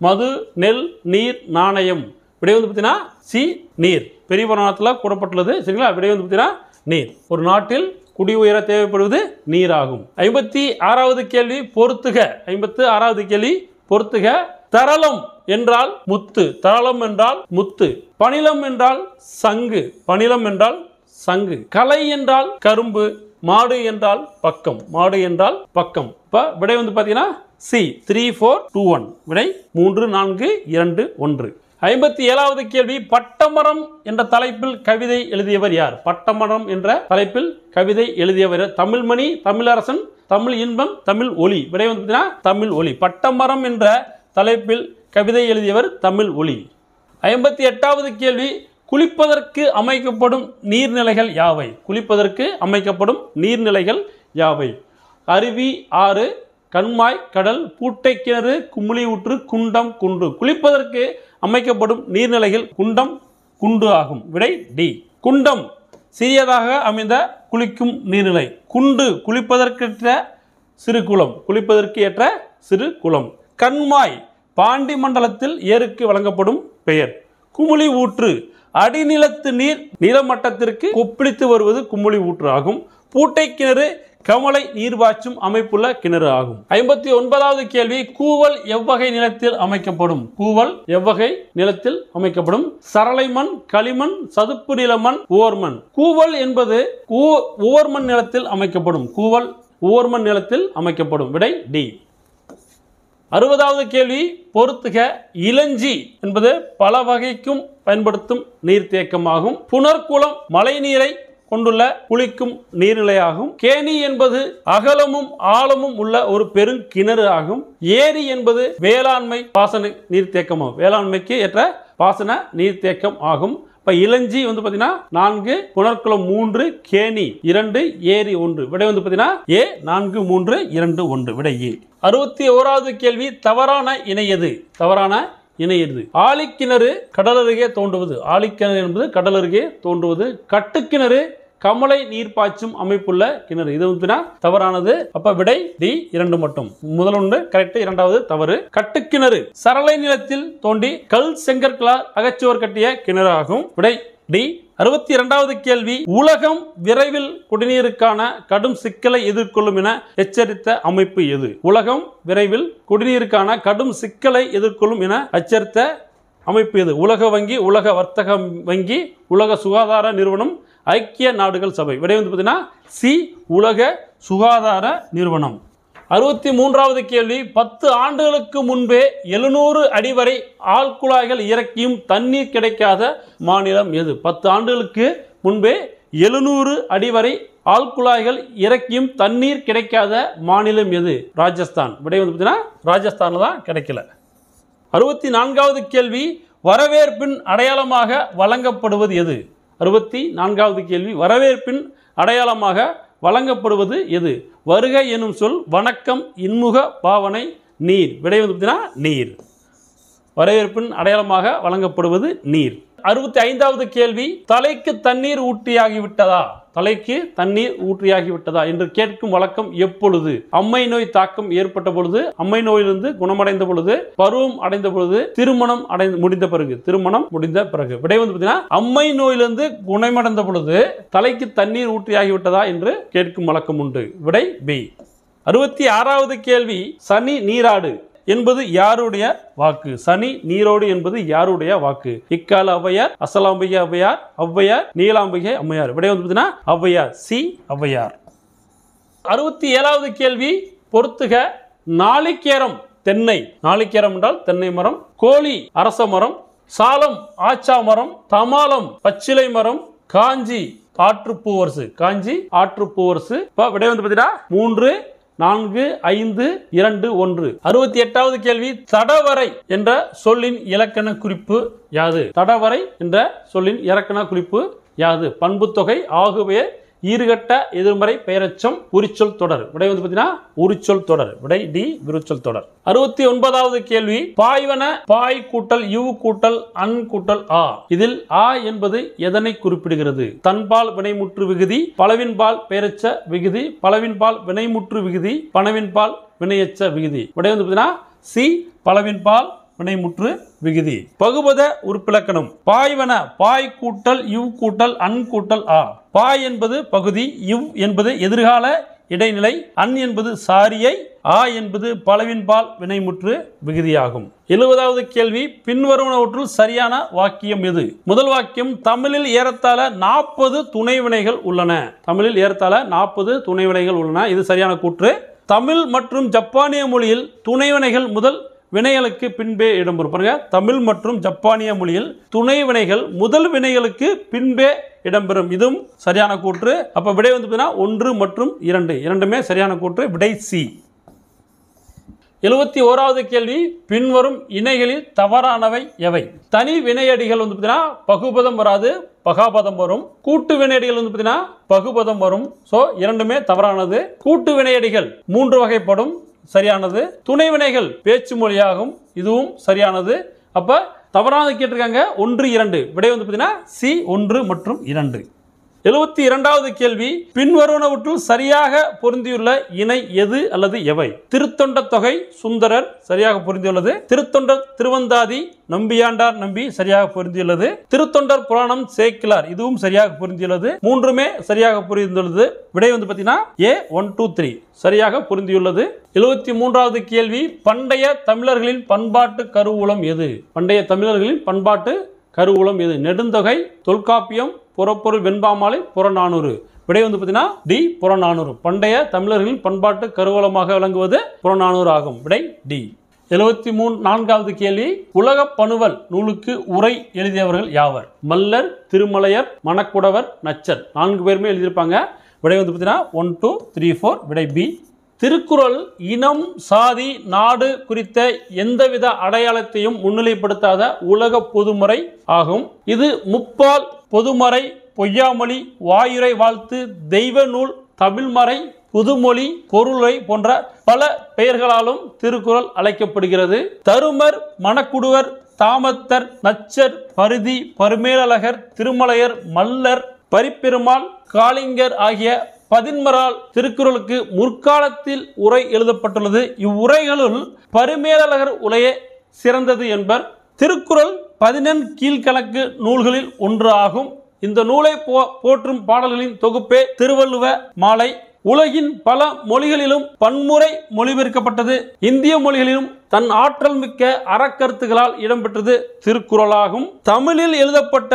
மது, நெல், நீர், நாணயம். விடை வந்து பார்த்தீங்கன்னா சி, நீர். பெரிய புராணத்தில் கூறப்பட்டுள்ளது சரிங்களா? விடை வந்து பார்த்தீங்கன்னா நீர். ஒரு நாட்டில் குடி உயர தேவைப்படுவது நீர் ஆகும். 56வது கேள்வி பொறுத்துக. 56வது கேள்வி பொறுத்துக. தரளம் என்றால் முத்து. தரளம் என்றால் முத்து. பணிலம் என்றால் சங்கு. பணிலம் என்றால் சங்கு. கலை என்றால் கரும்பு. மாடு என்றால் பக்கம். மாடு என்றால் பக்கம். இப்ப விடை வந்து பாத்தீங்கன்னா சி 3 4 2 1. விடை 3 4 2 1. 57வது கேள்வி, பட்டமரம் என்ற தலைப்பில் கவிதை எழுதியவர் யார்? பட்டமரம் என்ற தலைப்பில் கவிதை எழுதியவர் தமிழ்மணி, தமிழரசன், தமிழ் இன்பம், தமிழ் ஒலி. விடை வந்து தமிழ் ஒலி. பட்டமரம் என்ற தலைப்பில் கவிதை எழுதியவர் தமிழ் ஒலி. 58வது கேள்வி, குளிப்பதற்கு அமைக்கப்படும் நீர்நிலைகள் யாவை? குளிப்பதற்கு அமைக்கப்படும் நீர்நிலைகள் யாவை? அருவி, ஆறு, கண்மாய், கடல், பூட்டை கிணறு, குமுளி ஊற்று, குண்டம், குன்று. குளிப்பதற்கு அமைக்கப்படும் நீர்நிலைகள் குண்டம், குண்டு ஆகும். விடை டி. குண்டம் சிறியதாக அமைந்த குளிக்கும் நீர்நிலை. குண்டு குளிப்பதற்கேற்ற சிறு குளம். குளிப்பதற்கு ஏற்ற சிறு குளம். கண்மாய் பாண்டி மண்டலத்தில் ஏருக்கு வழங்கப்படும் பெயர். குமுளி ஊற்று அடிநிலத்து நீர் நிலமட்டத்திற்கு கொப்பளித்து வருவது குமுளி ஊற்று ஆகும். பூட்டை கிணறு கமலை நீர்வாச்சும் அமைப்புள்ள கிணறு ஆகும். 59வது கேள்வி, கூவல் எவ்வகை நிலத்தில் அமைக்கப்படும்? கூவல் எவ்வகை நிலத்தில் அமைக்கப்படும்? சரளை மண், களிமண், சதுப்பு நிலமண், உவர்மண். கூவல் என்பது உவர்மண் நிலத்தில் அமைக்கப்படும். கூவல் உவர்மண் நிலத்தில் அமைக்கப்படும். விடை டி. 60வது கேள்வி பொறுத்துக. இளஞ்சி என்பது பல வகைக்கும் பயன்படுத்தும் நீர்த்தேக்கமாகும். புனர்குளம் மழை நீரை கொண்டுள்ள குளிக்கும் நீர்நிலையாகும். கேணி என்பது அகலமும் ஆழமும் உள்ள ஒரு பெருங்கிணறு ஆகும். ஏரி என்பது வேளாண்மை பாசன நீர்த்தேக்கமாகும். வேளாண்மைக்கு ஏற்ற பாசன நீர்த்தேக்கம் ஆகும். இப்ப இளஞ்சி வந்து பாத்தீங்கன்னா 4, புனர்குளம் 3, கேணி 2, ஏரி 1. விடை வந்து பாத்தீங்கன்னா ஏ 4 3 2 1. விடை ஏ. 61வது கேள்வி, தவறான இணை எது? தவறான இணை எது? ஆழிக்கிணறு கடலருகே தோன்றுவது. ஆழிக்கிணறு என்பது கடலருகே தோன்றுவது. கட்டுக்கிணறு கமலை நீர் பாய்ச்சும் அமைப்புள்ள கிணறு. இது தவறானது. அப்ப விடை டி 2 மட்டும். முதல் ஒன்று கரெக்ட், இரண்டாவது தவறு. கட்டுக்கிணறு சரளை நிலத்தில் தோண்டி கல் செங்கற்களால் அகச்சுவர் கட்டிய கிணறு ஆகும். விடை டி. 62வது கேள்வி, உலகம் விரைவில் குடிநீருக்கான கடும் சிக்கலை எதிர்கொள்ளும் என எச்சரித்த அமைப்பு எது? உலகம் விரைவில் குடிநீருக்கான கடும் சிக்கலை எதிர்கொள்ளும் என எச்சரித்த அமைப்பு எது? உலக வங்கி, உலக வர்த்தக வங்கி, உலக சுகாதார நிறுவனம், ஐக்கிய நாடுகள் சபை. விடை பார்த்தீங்கன்னா சி, உலக சுகாதார நிறுவனம். 63வது கேள்வி, 10 ஆண்டுகளுக்கு முன்பே 700 அடி வரை ஆழ்குழாய்கள் இறக்கியும் தண்ணீர் கிடைக்காத மாநிலம் எது? 10 ஆண்டுகளுக்கு முன்பே 700 அடி வரை ஆழ்குழாய்கள் இறக்கியும் தண்ணீர் கிடைக்காத மாநிலம் எது? ராஜஸ்தான். விடை பார்த்தீங்கன்னா ராஜஸ்தானில் தான் கிடைக்கல. 64வது கேள்வி, வரவேற்பின் அடையாளமாக வழங்கப்படுவது எது? 64வது கேள்வி, வரவேற்பின் அடையாளமாக வழங்கப்படுவது எது? வருகை எனும் சொல், வணக்கம், இன்முக பாவனை, நீர். விடை பார்த்தீங்கன்னா நீர். வரவேற்பின் அடையாளமாக வழங்கப்படுவது நீர். 65வது கேள்வி, தலைக்கு தண்ணீர் ஊற்றியாகிவிட்டதா? தலைக்கு தண்ணீர் ஊற்றியாகிவிட்டதா என்று கேட்கும் வழக்கம் எப்பொழுது? அம்மை நோய் தாக்கம் ஏற்பட்ட பொழுது, அம்மை நோயிலிருந்து குணமடைந்த பொழுது, பருவம் அடைந்த பொழுது, திருமணம் முடிந்த பிறகு. திருமணம் முடிந்த பிறகு. விடை பார்த்தீங்கன்னா அம்மை நோயிலிருந்து குணமடைந்த பொழுது தலைக்கு தண்ணீர் ஊற்றியாகிவிட்டதா என்று கேட்கும் வழக்கம் உண்டு. விடை பி. 66வது கேள்வி, சனி நீராடு என்பது யாருடைய வாக்கு? சனி நீரோடு என்பது யாருடைய வாக்கு? இக்கால ஔவையார், அசலாம்பிகை ஔவையார், ஔவையார், நீலாம்பிகை அம்மையார். விடை பார்த்தீங்கன்னா ஔவையார். சி, ஔவையார். 67வது கேள்வி, பொறுத்துக. நாளிகேரம் தென்னை. நாளிகேரம் என்றால் தென்னை மரம். கோழி அரச மரம். சாலம் ஆச்சா மரம். தமாலம் பச்சிலை மரம். காஞ்சி ஆற்றுப்பூவரசு. காஞ்சி ஆற்றுப்பூவரசு. விடை பார்த்தீங்கன்னா 3, 4, 5, 2, 1. 68வது கேள்வி, தடவரை என்ற சொல்லின் இலக்கண குறிப்பு யாது? தடவரை என்ற சொல்லின் இலக்கண குறிப்பு யாது? பண்புத்தொகை, ஆகுவே, ஈறுகட்ட எதிர்மறை பெயரச்சம், உரிச்சொல் தொடர். விடை பார்த்தீங்கன்னா உரிச்சொல் தொடர். விடை டி, உரிச்சொல் தொடர். 69வது கேள்வி, பாய்வன பாய் கூட்டல் யூ கூட்டல் அன் கூட்டல் ஆ. இதில் ஆ என்பது எதனை குறிப்பிடுகிறது? தன்பால் வினைமுற்று விகுதி, பலவின்பால் பெயரச்ச விகுதி, பலவின்பால் வினைமுற்று விகுதி, பணவின்பால் வினையச்ச விகுதி. விடை பார்த்தீங்கன்னா சி, பலவின்பால் வினைமுற்று விகுதி. பகுபத உறுப்பிலக்கணம். பாய்வன பாய் கூட்டல் யுவ் கூட்டல் அன் கூட்டல் ஆ. பாய் என்பது பகுதி, யுவ் என்பது எதிர்கால இடைநிலை, அன் என்பது சாரியை, ஆ என்பது பலவின்பால் வினைமுற்று விகுதியாகும். 70வது கேள்வி, பின்வருவனவற்றுள் சரியான வாக்கியம் எது? முதல் வாக்கியம், தமிழில் ஏறத்தாழ 40 துணைவினைகள் உள்ளன. தமிழில் ஏறத்தாழ 40 துணைவினைகள் உள்ளன. இது சரியான கூற்று. தமிழ் மற்றும் ஜப்பானிய மொழியில் துணைவினைகள் முதல் வினைகளுக்கு பின்பே இடம்பெறும். பாருங்க, தமிழ் மற்றும் ஜப்பானிய மொழியில் துணை வினைகள் முதல் வினைகளுக்கு பின்பே இடம்பெறும். இதுவும் சரியான கூற்று. அப்ப விடை பார்த்தீங்கன்னா 1 மற்றும் 2 இரண்டுமே சரியான கூற்று. விடை சி. 71வது கேள்வி, பின்வரும் இணைகளில் தவறானவை எவை? தனி வினையடிகள் பார்த்தீங்கன்னா பகுபதம் வராது, பகாபதம் வரும். கூட்டு வினையடிகள் பார்த்தீங்கன்னா பகுபதம் வரும். சோ இரண்டுமே தவறானது. கூட்டு வினையடிகள் 3 வகைப்படும். சரியானது. துணை வினைகள் பேச்சு மொழியாகும். இதுவும் சரியானது. அப்ப தவறானது கேட்டிருக்காங்க 1, 2. விடை பார்த்தீங்கன்னா சி, 1 மற்றும் 2. 72வது கேள்வி, பின்வருவனவற்றுள் சரியாக பொருந்தியுள்ள இணை எது அல்லது எவை? திருத்தொண்ட தொகை சுந்தரர் சரியாக பொருந்தியுள்ளது. திருத்தொண்டர் திருவந்தாதி நம்பியாண்டார் நம்பி சரியாக பொருந்தியுள்ளது. திருத்தொண்டர் புராணம் சேக்கிலார் இதுவும் சரியாக பொருந்தியுள்ளது. மூன்றுமே சரியாக பொருந்தியுள்ளது. விடை பார்த்தீங்கன்னா ஏ 1, 2, 3 சரியாக பொருந்தியுள்ளது. 73வது கேள்வி, பண்டைய தமிழர்களின் பண்பாட்டு கருவூலம் எது? பண்டைய தமிழர்களின் பண்பாட்டு கருவூலம் எது? நெடுந்தொகை, தொல்காப்பியம், புறப்பொருள் வெண்பாமாலை, புறநானூறு. விடை பார்த்தீங்கன்னா டி, புறநானூறு. பண்டைய தமிழர்களின் பண்பாட்டு கருவூலமாக விளங்குவது புறநானூறு ஆகும். விடை டி. 74வது கேள்வி, உலக பணுவல் நூலுக்கு உரை எழுதியவர்கள் யாவர்? மல்லர், திருமலையர், மணக்குடவர், நச்சர். 4 பேருமே எழுதியிருப்பாங்க. விடை பார்த்தீங்கன்னா 1, 2, 3, 4. விடை பி. திருக்குறள் இனம், சாதி, நாடு குறித்த எந்தவித அடையாளத்தையும் முன்னிலைப்படுத்தாத உலக பொதுமறை ஆகும். இது முப்பால் பொதுமறை, பொய்யாமொழி, வாயுரை வாழ்த்து, தெய்வ நூல், தமிழ்மறை, புதுமொழி, பொருளை போன்ற பல பெயர்களாலும் திருக்குறள் அழைக்கப்படுகிறது. தருமர், மணக்குடுவர், தாமத்தர், நச்சர், பருதி, பருமேலழகர், திருமலையர், மல்லர், பரிப்பெருமாள், காளிங்கர் ஆகிய 11 திருக்குறளுக்கு முற்காலத்தில் உரை எழுதப்பட்டுள்ளது. இவ்வுரைகளுள் பருமேலழகர் உரையே சிறந்தது என்பர். திருக்குறள் 14 கீழ்கணக்கு நூல்களில் ஒன்று ஆகும். இந்த நூலை போற்றும் பாடல்களின் தொகுப்பே திருவள்ளுவ மாலை. உலகின் பல மொழிகளிலும் பன்முறை மொழிபெயர்க்கப்பட்டது. இந்திய மொழிகளிலும் தன் ஆற்றல் மிக்க அறக்கருத்துகளால் இடம்பெற்றது திருக்குறளாகும். தமிழில் எழுதப்பட்ட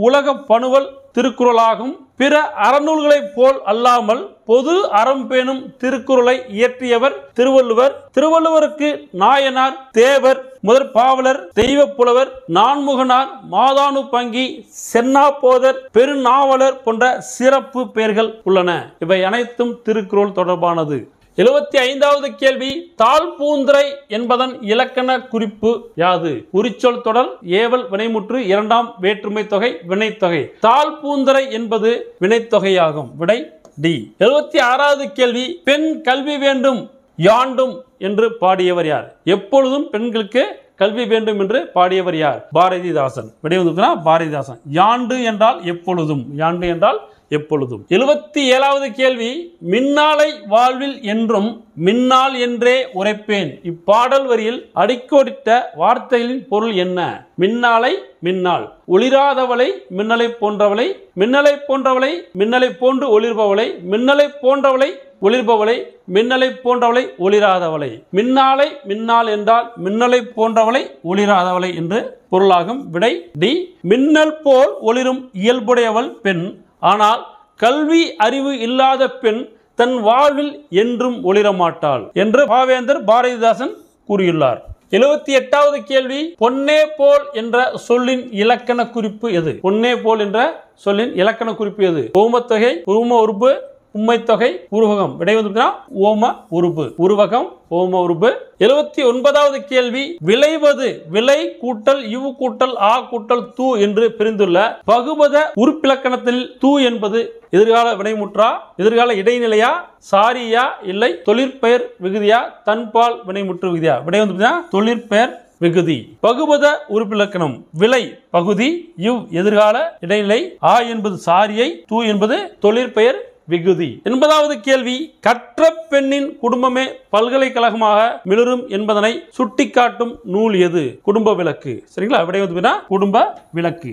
உலக பணுவல் திருக்குறளாகும். பிற அறநூல்களைப் போல் அல்லாமல் பொது அறம் பேணும் திருக்குறளை இயற்றியவர் திருவள்ளுவர். திருவள்ளுவருக்கு நாயனார், தேவர், முதற்பாவலர், தெய்வ புலவர், நான்முகனார், மாதானு பங்கி, சென்னாப்போதர், பெருநாவலர் போன்ற சிறப்பு பெயர்கள் உள்ளன. இவை அனைத்தும் திருக்குறள் தொடர்பானது. 75வது கேள்வி, தாழ்பூந்துரை என்பதன் இலக்கண குறிப்பு யாது? உரிச்சொல் தொடர், ஏவல் வினைமுற்று, இரண்டாம் வேற்றுமை தொகை, வினைத்தொகை. தாழ்பூந்துரை என்பது வினைத்தொகையாகும். விடை டி. 76வது கேள்வி, பெண் கல்வி வேண்டும் யாண்டும் என்று பாடியவர் யார்? எப்பொழுதும் பெண்களுக்கு கல்வி வேண்டும் என்று பாடியவர் யார்? பாரதிதாசன். விடை வந்து பாரதிதாசன். யாண்டு என்றால் எப்பொழுதும். யாண்டு என்றால் எப்பொழுதும். 77வது கேள்வி, மின்னாலை வாழ்வில் என்றும் மின்னால் என்றே உரைப்பேன். இப்பாடல் வரியில் அடிக்கோடிட்ட வார்த்தைகளின் பொருள் என்ன? மின்னாலை, மின்னாள். ஒளிராதவளை, மின்னலை போன்றவளை. மின்னலை போன்றவளை, மின்னலை போன்று ஒளிர்பவளை. மின்னலை போன்றவளை, ஒளிர்பவளை. மின்னலை போன்றவளை, ஒளிராதவளை. மின்னாலை, மின்னாள் என்றால் மின்னலை போன்றவளை, ஒளிராதவளை என்று பொருளாகும். விடை டி. மின்னல் போல் ஒளிரும் இயல்புடையவள் பெண். ஆனால் கல்வி அறிவு இல்லாத பெண் தன் வாழ்வில் என்றும் ஒளிரமாட்டாள் என்று பாவேந்தர் பாரதிதாசன் கூறியுள்ளார். 78வது கேள்வி, பொன்னே போல் என்ற சொல்லின் இலக்கண குறிப்பு எது? பொன்னே போல் என்ற சொல்லின் இலக்கண குறிப்பு எது? ஓமத்தொகை, உரும உறுப்பு, உம்மைத்தொகை, உருவகம். விடை வந்து ஓம உறுப்பு. உருவகம், ஓம உறுப்பு. 79வது கேள்வி, விளைவது விளை கூட்டல் இவ் கூட்டல் ஆ கூட்டல் தூ என்று பிரிந்துள்ள பகுபத உறுப்பிலக்கணத்தில் தூ என்பது எதிர்கால வினைமுற்றா, எதிர்கால இடைநிலையா, சாரியா, இல்லை தொழிற்பெயர் விகுதியா, தன்பால் வினைமுற்று விகுதியா? விடை வந்து தொழிற்பெயர் விகுதி. பகுபத உறுப்பிலக்கணம், விளை பகுதி, இவ் எதிர்கால இடைநிலை, ஆ என்பது சாரியை, தூ என்பது தொழிற்பெயர் விகுதி. 80வது கேள்வி, கற்ற பெண்ணின் குடும்பமே பல்கலைக்கழகமாக மிளரும் என்பதனை சுட்டிக்காட்டும் நூல் எது? குடும்ப விளக்கு. சரிங்களா? விடை வந்து குடும்ப விளக்கு.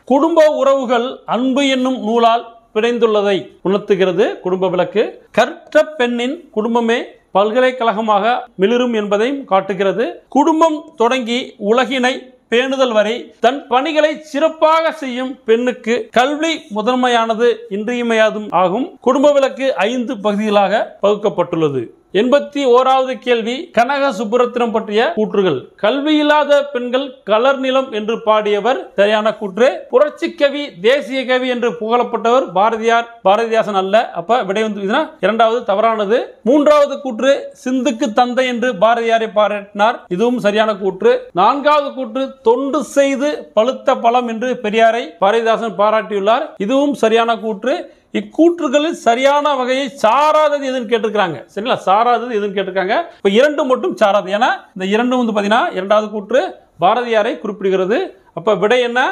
குடும்ப உறவுகள் அன்பு என்னும் நூலால் பிணைந்துள்ளதை உணர்த்துகிறது குடும்ப விளக்கு. கற்ற பெண்ணின் குடும்பமே பல்கலைக்கழகமாக மிளரும் என்பதையும் காட்டுகிறது. குடும்பம் தொடங்கி உலகினை பேணுதல் வரை தன் பணிகளை சிறப்பாக செய்யும் பெண்ணுக்கு கல்வி முதன்மையானது, இன்றியமையாதும் ஆகும். குடும்ப விளக்கு 5 பகுதிகளாக பகுக்கப்பட்டுள்ளது. 81வது கேள்வி, கனக சுப்புரத்தினம் பற்றிய கூற்றுகள். கல்வி இல்லாத பெண்கள் கலர் நிலம் என்று பாடியவர் சரியான கூற்று. புரட்சி கவி, தேசிய கவி என்று புகழப்பட்டவர் பாரதியார், பாரதிதாசன் அல்ல. அப்ப விடை வந்து 2வது தவறானது. 3வது கூற்று, சிந்துக்கு தந்தை என்று பாரதியாரை பாராட்டினார். இதுவும் சரியான கூற்று. 4வது கூற்று, தொண்டு செய்து பழுத்த பழம் என்று பெரியாரை பாரதிதாசன் பாராட்டியுள்ளார். இதுவும் சரியான கூற்று. இக்கூற்றுகளில் சரியான வகையை சாராதது எதுன்னு கேட்டிருக்காங்க. சரிங்களா? சாராதது எதுன்னு கேட்டிருக்காங்க. இப்ப 2 மட்டும் சாராது. ஏன்னா இந்த 2 வந்து பாத்தீங்கன்னா 2வது கூற்று பாரதியாரை குறிப்பிடுகிறது. அப்ப விடை என்ன?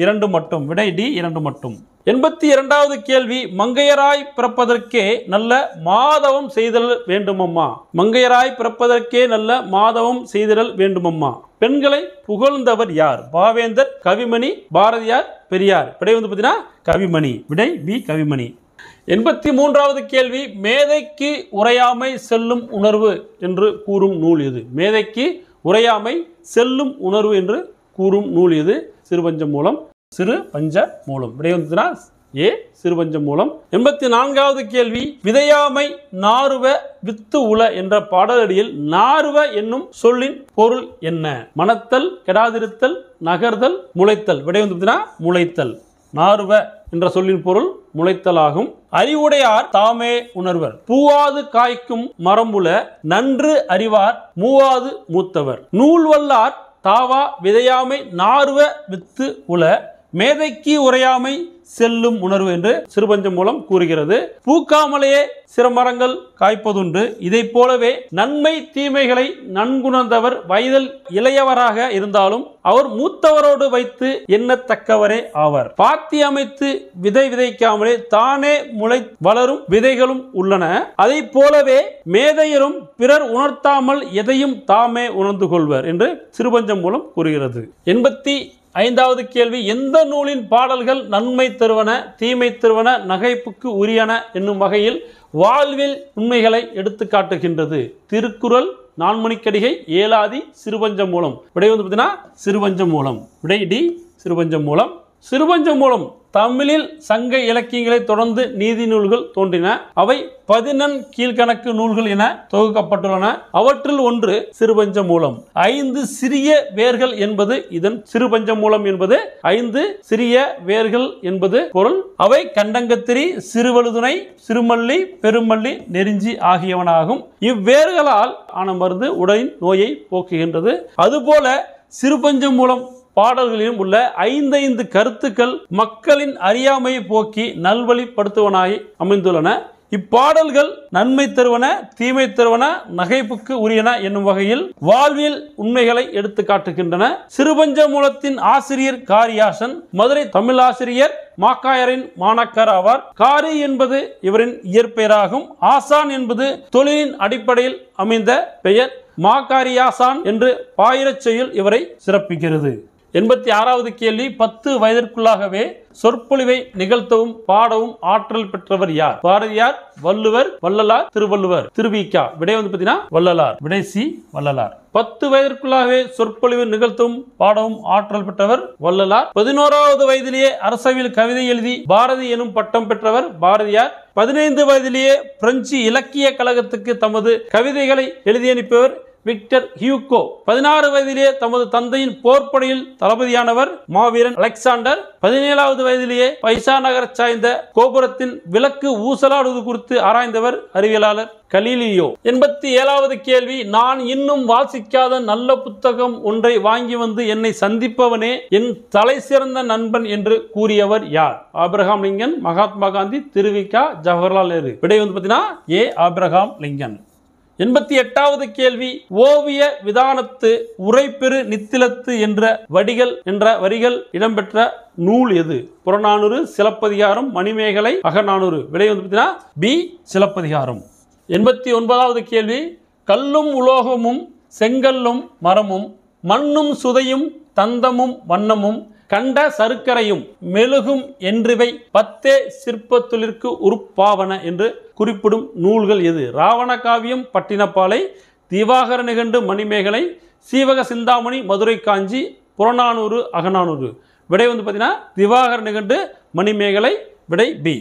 2 மட்டும். விடை டி, 2 மட்டும். 82வது கேள்வி, மங்கையராய் பிறப்பதற்கே நல்ல மாதவம் செய்தல் வேண்டுமம்மா. மங்கையராய் பிறப்பதற்கே நல்ல மாதவம் செய்தல் வேண்டுமம்மா. பெண்களை புகழ்ந்தவர் யார்? பாவேந்தர், கவிமணி, பாரதியார், பெரியார். விடை வந்து பாத்தீங்கன்னா கவிமணி. விடை பி, கவிமணி. 83வது கேள்வி, மேதைக்கு உரையாமை செல்லும் உணர்வு என்று கூறும் நூல் எது? மேதைக்கு உரையாமை செல்லும் உணர்வு என்று கூறும் நூல் எது? சிறுபஞ்ச மூலம். சிறு பஞ்ச மூலம். விடை வந்து ஏ, சிறுபஞ்ச மூலம். 84வது கேள்வி, விதையாமை நாறுவ வித்து உல என்ற பாடலடியில் நாறுவ என்னும் சொல்லின் பொருள் என்ன? மணத்தல், கெடாதிருத்தல், நகர்தல், முளைத்தல். விடை வந்து முளைத்தல். நாறுவ என்ற சொல்லின் பொருள் முளைத்தல் ஆகும். அறிவுடையார் தாமே உணர்வர். பூவாது காய்க்கும் மரம்புல நன்று அறிவார் மூவாது மூத்தவர். நூல் வல்லார் தாவா விதையாமை நாறுவ வித்து உல மேதைக்கு உரையாமை செல்லும் உணர்வு என்று சிறுபஞ்சம் மூலம் கூறுகிறது. பூக்காமலேயே சிறமரங்கள் காய்ப்பதுண்டு. இதை போலவே நன்மை தீமைகளை நன்குணர்ந்தவர் வயதில் இளையவராக இருந்தாலும் அவர் மூத்தவரோடு வைத்து எண்ணத்தக்கவரே ஆவர். பாத்தி அமைத்து விதை விதைக்காமலே தானே முளை வளரும் விதைகளும் உள்ளன. அதை போலவே மேதையரும் பிறர் உணர்த்தாமல் எதையும் தாமே உணர்ந்து கொள்வர் என்று சிறுபஞ்சம் மூலம் கூறுகிறது. 85வது கேள்வி, எந்த நூலின் பாடல்கள் நன்மை தருவன தீமை தருவன நகைப்புக்கு உரியன என்னும் வகையில் வாழ்வில் உண்மைகளை எடுத்து காட்டுகின்றது? திருக்குறள், நான்மணிக்கடிகை, ஏலாதி, சிறுபஞ்சம் மூலம். விடை வந்து பார்த்தீங்கன்னா சிறுபஞ்சம் மூலம். விடை டி, சிறுபஞ்சம் மூலம். சிறுபஞ்சம் மூலம் தமிழில் சங்க இலக்கியங்களை தொடர்ந்து நீதி நூல்கள் தோன்றின. அவை 11 கீழ்கணக்கு நூல்கள் என தொகுக்கப்பட்டுள்ளன. அவற்றில் ஒன்று சிறுபஞ்ச மூலம். 5 சிறிய வேர்கள் என்பது இதன் சிறுபஞ்ச மூலம் என்பது 5 சிறிய வேர்கள் என்பது பொருள். அவை கண்டங்கத்திரி, சிறுவழுதுணை, சிறுமல்லி, பெருமல்லி, நெருஞ்சி ஆகியவனாகும். இவ்வேர்களால் ஆன மருந்து உடலின் நோயை போக்குகின்றது. அதுபோல சிறுபஞ்சம் மூலம் பாடல்களிலும் உள்ள 5 கருத்துக்கள் மக்களின் அறியாமையை போக்கி நல்வழிப்படுத்துவனாய் அமைந்துள்ளன. இப்பாடல்கள் நன்மை தருவன தீமை தருவன நகைப்புக்கு உரியன என்னும் வகையில் வாழ்வியல் உண்மைகளை எடுத்து காட்டுகின்றன. சிறுபஞ்ச மூலத்தின் ஆசிரியர் காரியாசன், மதுரை தமிழ் ஆசிரியர் மாக்காயரின் மாணாக்கர் ஆவார். காரி என்பது இவரின் இயற்பெயராகும். ஆசான் என்பது தொழிலின் அடிப்படையில் அமைந்த பெயர். மாக்காரியாசான் என்று பாயிரச் செய்யுள் இவரை சிறப்பிக்கிறது. 86வது கேள்வி, 10 வயதிற்குள்ளாகவே சொற்பொழிவை நிகழ்த்தவும் பாடவும் ஆற்றல் பெற்றவர் யார்? பாரதியார், வள்ளுவர், வள்ளலார், திருவள்ளுவர். திருவிக்கா. விடை வந்து பார்த்தீங்கன்னா வள்ளலார். விடை சி, வள்ளலார். 10 வயதிற்குள்ளாகவே சொற்பொழிவு நிகழ்த்தவும் பாடவும் ஆற்றல் பெற்றவர் வள்ளலார். 11வது வயதிலேயே அரசவையில் கவிதை எழுதி பாரதி எனும் பட்டம் பெற்றவர் பாரதியார். 15 வயதிலேயே பிரெஞ்சு இலக்கிய கழகத்துக்கு தமது கவிதைகளை எழுதி அனுப்பியவர் விக்டர் ஹியூகோ. 16 வயதிலேயே தமது தந்தையின் போர்ப்படையில் தளபதியானவர் மாவீரன் அலெக்சாண்டர். 17வது வயதிலேயே பைசா நகர சாய்ந்த கோபுரத்தின் விளக்கு ஊசலாடுவது குறித்து ஆராய்ந்தவர் அறிவியலாளர் கலீலியோ. 87வது கேள்வி, நான் இன்னும் வாசிக்காத நல்ல புத்தகம் ஒன்றை வாங்கி வந்து என்னை சந்திப்பவனே என் தலை சிறந்த நண்பன் என்று கூறியவர் யார்? Abraham Lincoln, Mahatma Gandhi, Thiru Vi Ka, Jawaharlal Nehru. விடை வந்து பார்த்தீங்கன்னா ஏ, ஆபிரகாம் லிங்கன். 88வது கேள்வி, ஓவிய விதானத்து உரைப்பெரு நித்திலத்து என்ற வரிகள் இடம்பெற்ற நூல் எது? புறநானூறு, சிலப்பதிகாரம், மணிமேகலை, அகநானூறு. விடை வந்து பார்த்தீங்கன்னா பி, சிலப்பதிகாரம். 89வது கேள்வி, கல்லும் உலோகமும் செங்கல்லும் மரமும் மண்ணும் சுதையும் தந்தமும் வண்ணமும் கண்ட சருக்கரையும் மெழுகும் என்றிவை 10 சிற்பத்தொழிற்கு உருப்பாவன என்று குறிப்பிடும் நூல்கள் எது? ராவண காவியம், பட்டினப்பாலை, திவாகர நிகண்டு, மணிமேகலை, சீவக சிந்தாமணி, மதுரை காஞ்சி, புறநானூறு, அகநானூறு. விடை வந்து பார்த்தீங்கன்னா திவாகர நிகண்டு, மணிமேகலை. விடை பி.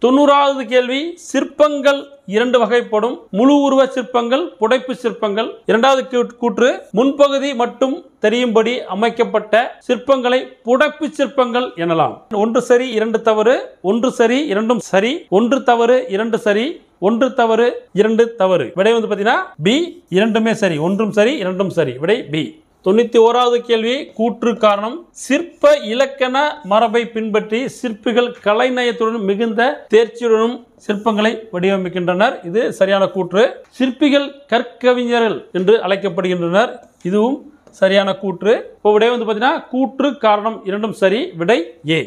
90வது கேள்வி, சிற்பங்கள் 2 வகைப்படும். முழு உருவ சிற்பங்கள், புடைப்பு சிற்பங்கள். 2வது கூற்று, முன்பகுதி மட்டும் தெரியும்படி அமைக்கப்பட்ட சிற்பங்களை புடைப்பு சிற்பங்கள் எனலாம். 1 சரி 2 தவறு, 1 சரி 2 சரி, 1 தவறு 2 சரி, 1 தவறு 2 தவறு. விடை வந்து பார்த்தீங்கன்னா பி, 2மே சரி, 1 சரி 2 சரி. விடை பி. 91வது கேள்வி, கூற்று காரணம். சிற்ப இலக்கண மரபை பின்பற்றி சிற்பிகள் கலைநயத்துடன் மிகுந்த தேர்ச்சியுடனும் சிற்பங்களை வடிவமைக்கின்றனர். இது சரியான கூற்று. சிற்பிகள் கற்கவிஞர்கள் என்று அழைக்கப்படுகின்றனர். இதுவும் சரியான கூற்று. இப்போ விடை வந்து பார்த்தீங்கன்னா கூற்று காரணம் 2ம் சரி. விடை ஏ.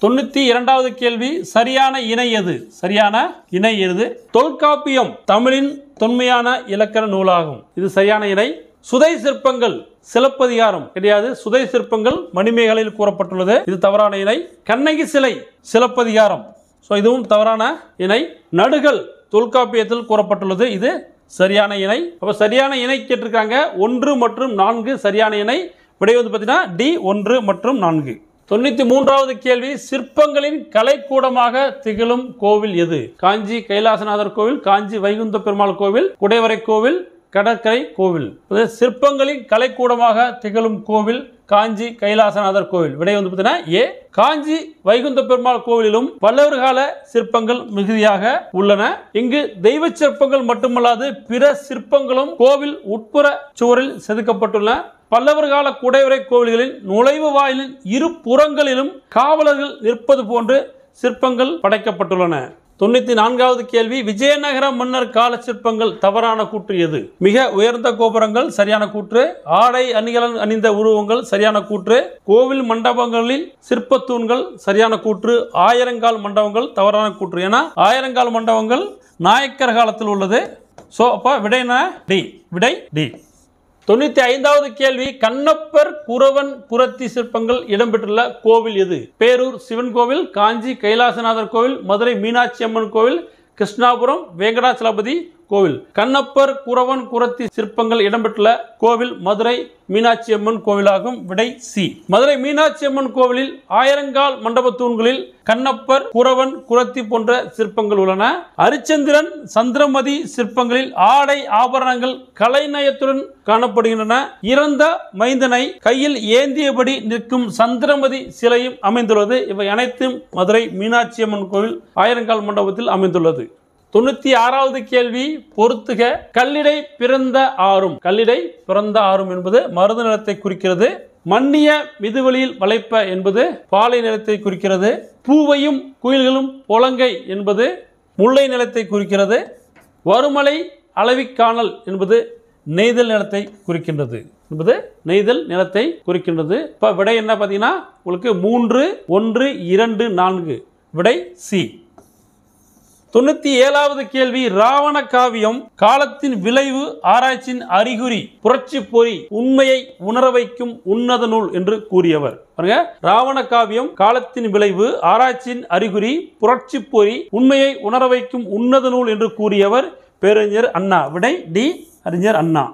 92வது கேள்வி, சரியான இணை எது? சரியான இணை எது? தொல்காப்பியம் தமிழின் தொன்மையான இலக்கண நூலாகும். இது சரியான இணை. சுதை சிற்பங்கள் சிலப்பதிகாரம் கிடையாது. சுதை சிற்பங்கள் மணிமேகலையில் கூறப்பட்டுள்ளது. இது தவறான இணை. கண்ணகி சிலை சிலப்பதிகாரம். இதுவும் தவறான இணை. நடுகள் தொல்காப்பியத்தில் கூறப்பட்டுள்ளது. இது சரியான இணை. அப்ப சரியான இணை கேட்டிருக்காங்க. 1 மற்றும் 4 சரியான இணை. விடை வந்து பார்த்தீங்கன்னா டி, 1 மற்றும் 4. 93வது கேள்வி, சிற்பங்களின் கலைக்கூடமாக திகழும் கோவில் எது? காஞ்சி கைலாசநாதர் கோவில், காஞ்சி வைகுந்த பெருமாள் கோவில், குடைவரை கோவில், கடற்கரை கோவில். சிற்பங்களின் கலைக்கூடமாக திகழும் கோவில் காஞ்சி கைலாசநாதர் கோவில். விடை வந்து பார்த்தீங்கன்னா ஏ. காஞ்சி வைகுந்த பெருமாள் கோவிலிலும் பல்லவர் கால சிற்பங்கள் மிகுதியாக உள்ளன. இங்கு தெய்வ சிற்பங்கள் மட்டுமல்லாது பிற சிற்பங்களும் கோவில் உட்புற சுவரில் செதுக்கப்பட்டுள்ளன. பல்லவர் கால குடைவரை கோவில்களின் நுழைவு வாயிலின் இரு புறங்களிலும் காவலர்கள் நிற்பது போன்று சிற்பங்கள் படைக்கப்பட்டுள்ளன. 94வது கேள்வி, விஜயநகர மன்னர் கால சிற்பங்கள் தவறான கூற்று எது? மிக உயர்ந்த கோபுரங்கள் சரியான கூற்று, ஆடை அணிகலன் அணிந்த உருவங்கள் சரியான கூற்று, கோவில் மண்டபங்களில் சிற்ப தூண்கள் சரியான கூற்று, ஆயிரங்கால் மண்டபங்கள் தவறான கூற்று. ஏன்னா ஆயிரங்கால் மண்டபங்கள் நாயக்கர் காலத்தில் உள்ளது. ஸோ அப்போ விடை டி. விடை டி. 95வது கேள்வி, கண்ணப்பர் குறவன் குரத்தி சிற்பங்கள் இடம்பெற்றுள்ள கோவில் எது? பேரூர் சிவன் கோவில், காஞ்சி கைலாசநாதர் கோவில், மதுரை மீனாட்சி அம்மன் கோவில், கிருஷ்ணாபுரம் வெங்கடாச்சலபதி கோவில். கண்ணப்பர் குறவன் குரத்தி சிற்பங்கள் இடம்பெற்றுள்ள கோவில் மதுரை மீனாட்சி அம்மன் கோவிலாகும். விடை சி. மதுரை மீனாட்சி அம்மன் கோவிலில் ஆயிரங்கால் மண்டப தூண்களில் கண்ணப்பர் குறவன் குரத்தி போன்ற சிற்பங்கள் உள்ளன. அரிச்சந்திரன் சந்திரமதி சிற்பங்களில் ஆடை ஆபரணங்கள் கலைநயத்துடன் காணப்படுகின்றன. இறந்த மைந்தனை கையில் ஏந்தியபடி நிற்கும் சந்திரமதி சிலையும் அமைந்துள்ளது. இவை அனைத்தும் மதுரை மீனாட்சி அம்மன் கோவில் ஆயிரங்கால் மண்டபத்தில் அமைந்துள்ளது. 96வது கேள்வி, பொறுத்துக. கல்லிடை பிறந்த ஆறும். கல்லிடை பிறந்த ஆறும் என்பது மருத நிலத்தை குறிக்கிறது. மன்னிய மிதுவெளியில் வளைப்ப என்பது பாலை நிலத்தை குறிக்கிறது. பூவையும் குயில்களும் பொலங்கை என்பது முல்லை நிலத்தை குறிக்கிறது. வருமலை அளவிக்காணல் என்பது நெய்தல் நிலத்தை குறிக்கின்றது. இப்போ விடை என்ன பார்த்தீங்கன்னா உங்களுக்கு 3, 1, 2, 4. விடை சி. 97வது கேள்வி, ராவண காவியம் காலத்தின் விளைவு ஆராய்ச்சியின் அறிகுறி புரட்சி பொறி உண்மையை உணர வைக்கும் உன்னத நூல் என்று கூறியவர். பாருங்க, ராவண காவியம் காலத்தின் விளைவு ஆராய்ச்சியின் அறிகுறி புரட்சி பொறி உண்மையை உணர வைக்கும் உன்னத நூல் என்று கூறியவர் பேரறிஞர் அண்ணா. விடை டி. அறிஞர் அண்ணா.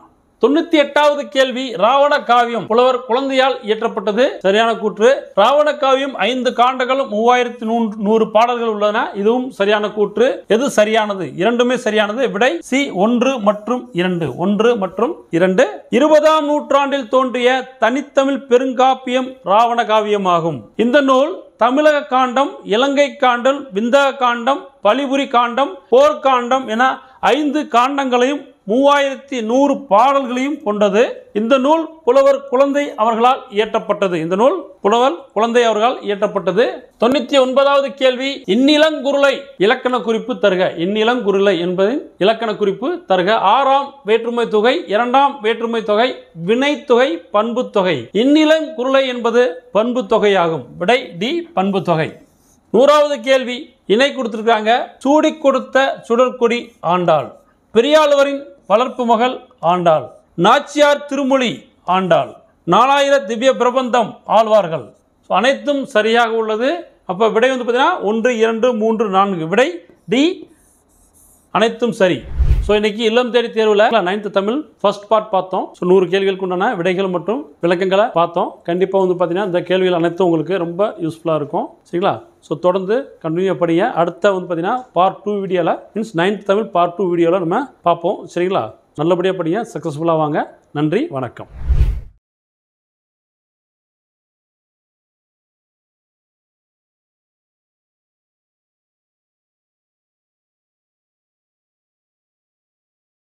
98வது கேள்வி, ராவண காவியம் புலவர் குழந்தையால் இயற்றப்பட்டது. சரியான கூற்று. ராவண காவியம் 5 காண்டங்களும் 3100 பாடல்கள் உள்ளன. இதுவும் சரியான கூற்று. எது சரியானது? இரண்டுமே சரியானது. விடை சி. 1 மற்றும் 2. 1 மற்றும் 2. 20ஆம் நூற்றாண்டில் தோன்றிய தனித்தமிழ் பெருங்காப்பியம் ராவண காவியம் ஆகும். இந்த நூல் தமிழக காண்டம், இலங்கை காண்டம், விந்தக காண்டம், பலிபுரி காண்டம், போர்க்காண்டம் என 5 காண்டங்களையும் 3100 பாடல்களையும் கொண்டது. இந்த நூல் புலவர் குழந்தை அவர்களால் இயற்றப்பட்டது. 99வது கேள்வி, இன்னிலங்குருளை இலக்கண குறிப்பு தருக. இன்னிலங்குருளை என்பதின் இலக்கண குறிப்பு தருக. 6ஆம் வேற்றுமை தொகை, 2ஆம் வேற்றுமை தொகை, வினைத்தொகை, பண்பு தொகை. இன்னிலங்குருளை என்பது பண்பு தொகையாகும். விடை டி. பண்பு தொகை. 100வது கேள்வி, இணை கொடுத்திருக்காங்க. சூடி கொடுத்த சுடற்கொடி ஆண்டாள். பெரியாழ்வரின் வளர்ப்பு மகள் ஆண்டாள். நாச்சியார் திருமொழி ஆண்டாள். 4000 திவ்ய பிரபந்தம் ஆழ்வார்கள். அனைத்தும் சரியாக உள்ளது. அப்போ விடை வந்து பார்த்தீங்கன்னா 1, 2, 3, 4. விடை டி. அனைத்தும் சரி. ஸோ இன்னைக்கு இல்லம் தேடி தேர்வில் 9th தமிழ் ஃபர்ஸ்ட் பார்ட் பார்த்தோம். ஸோ 100 கேள்விகளுக்கு உண்டான விடைகள் மற்றும் விளக்கங்களை பார்த்தோம். கண்டிப்பாக வந்து பார்த்தீங்கன்னா இந்த கேள்விகள் அனைத்தும் உங்களுக்கு ரொம்ப யூஸ்ஃபுல்லாக இருக்கும். சரிங்களா? ஸோ தொடர்ந்து கண்டினியூ படிங்க. அடுத்த வந்து பார்த்தீங்கன்னா பார்ட் 2 வீடியோவில் மீன்ஸ் 9th தமிழ் பார்ட் 2 வீடியோவில் நம்ம பார்ப்போம். சரிங்களா? நல்லபடியாக படிங்க, சக்ஸஸ்ஃபுல்லாக வாங்க. நன்றி, வணக்கம்.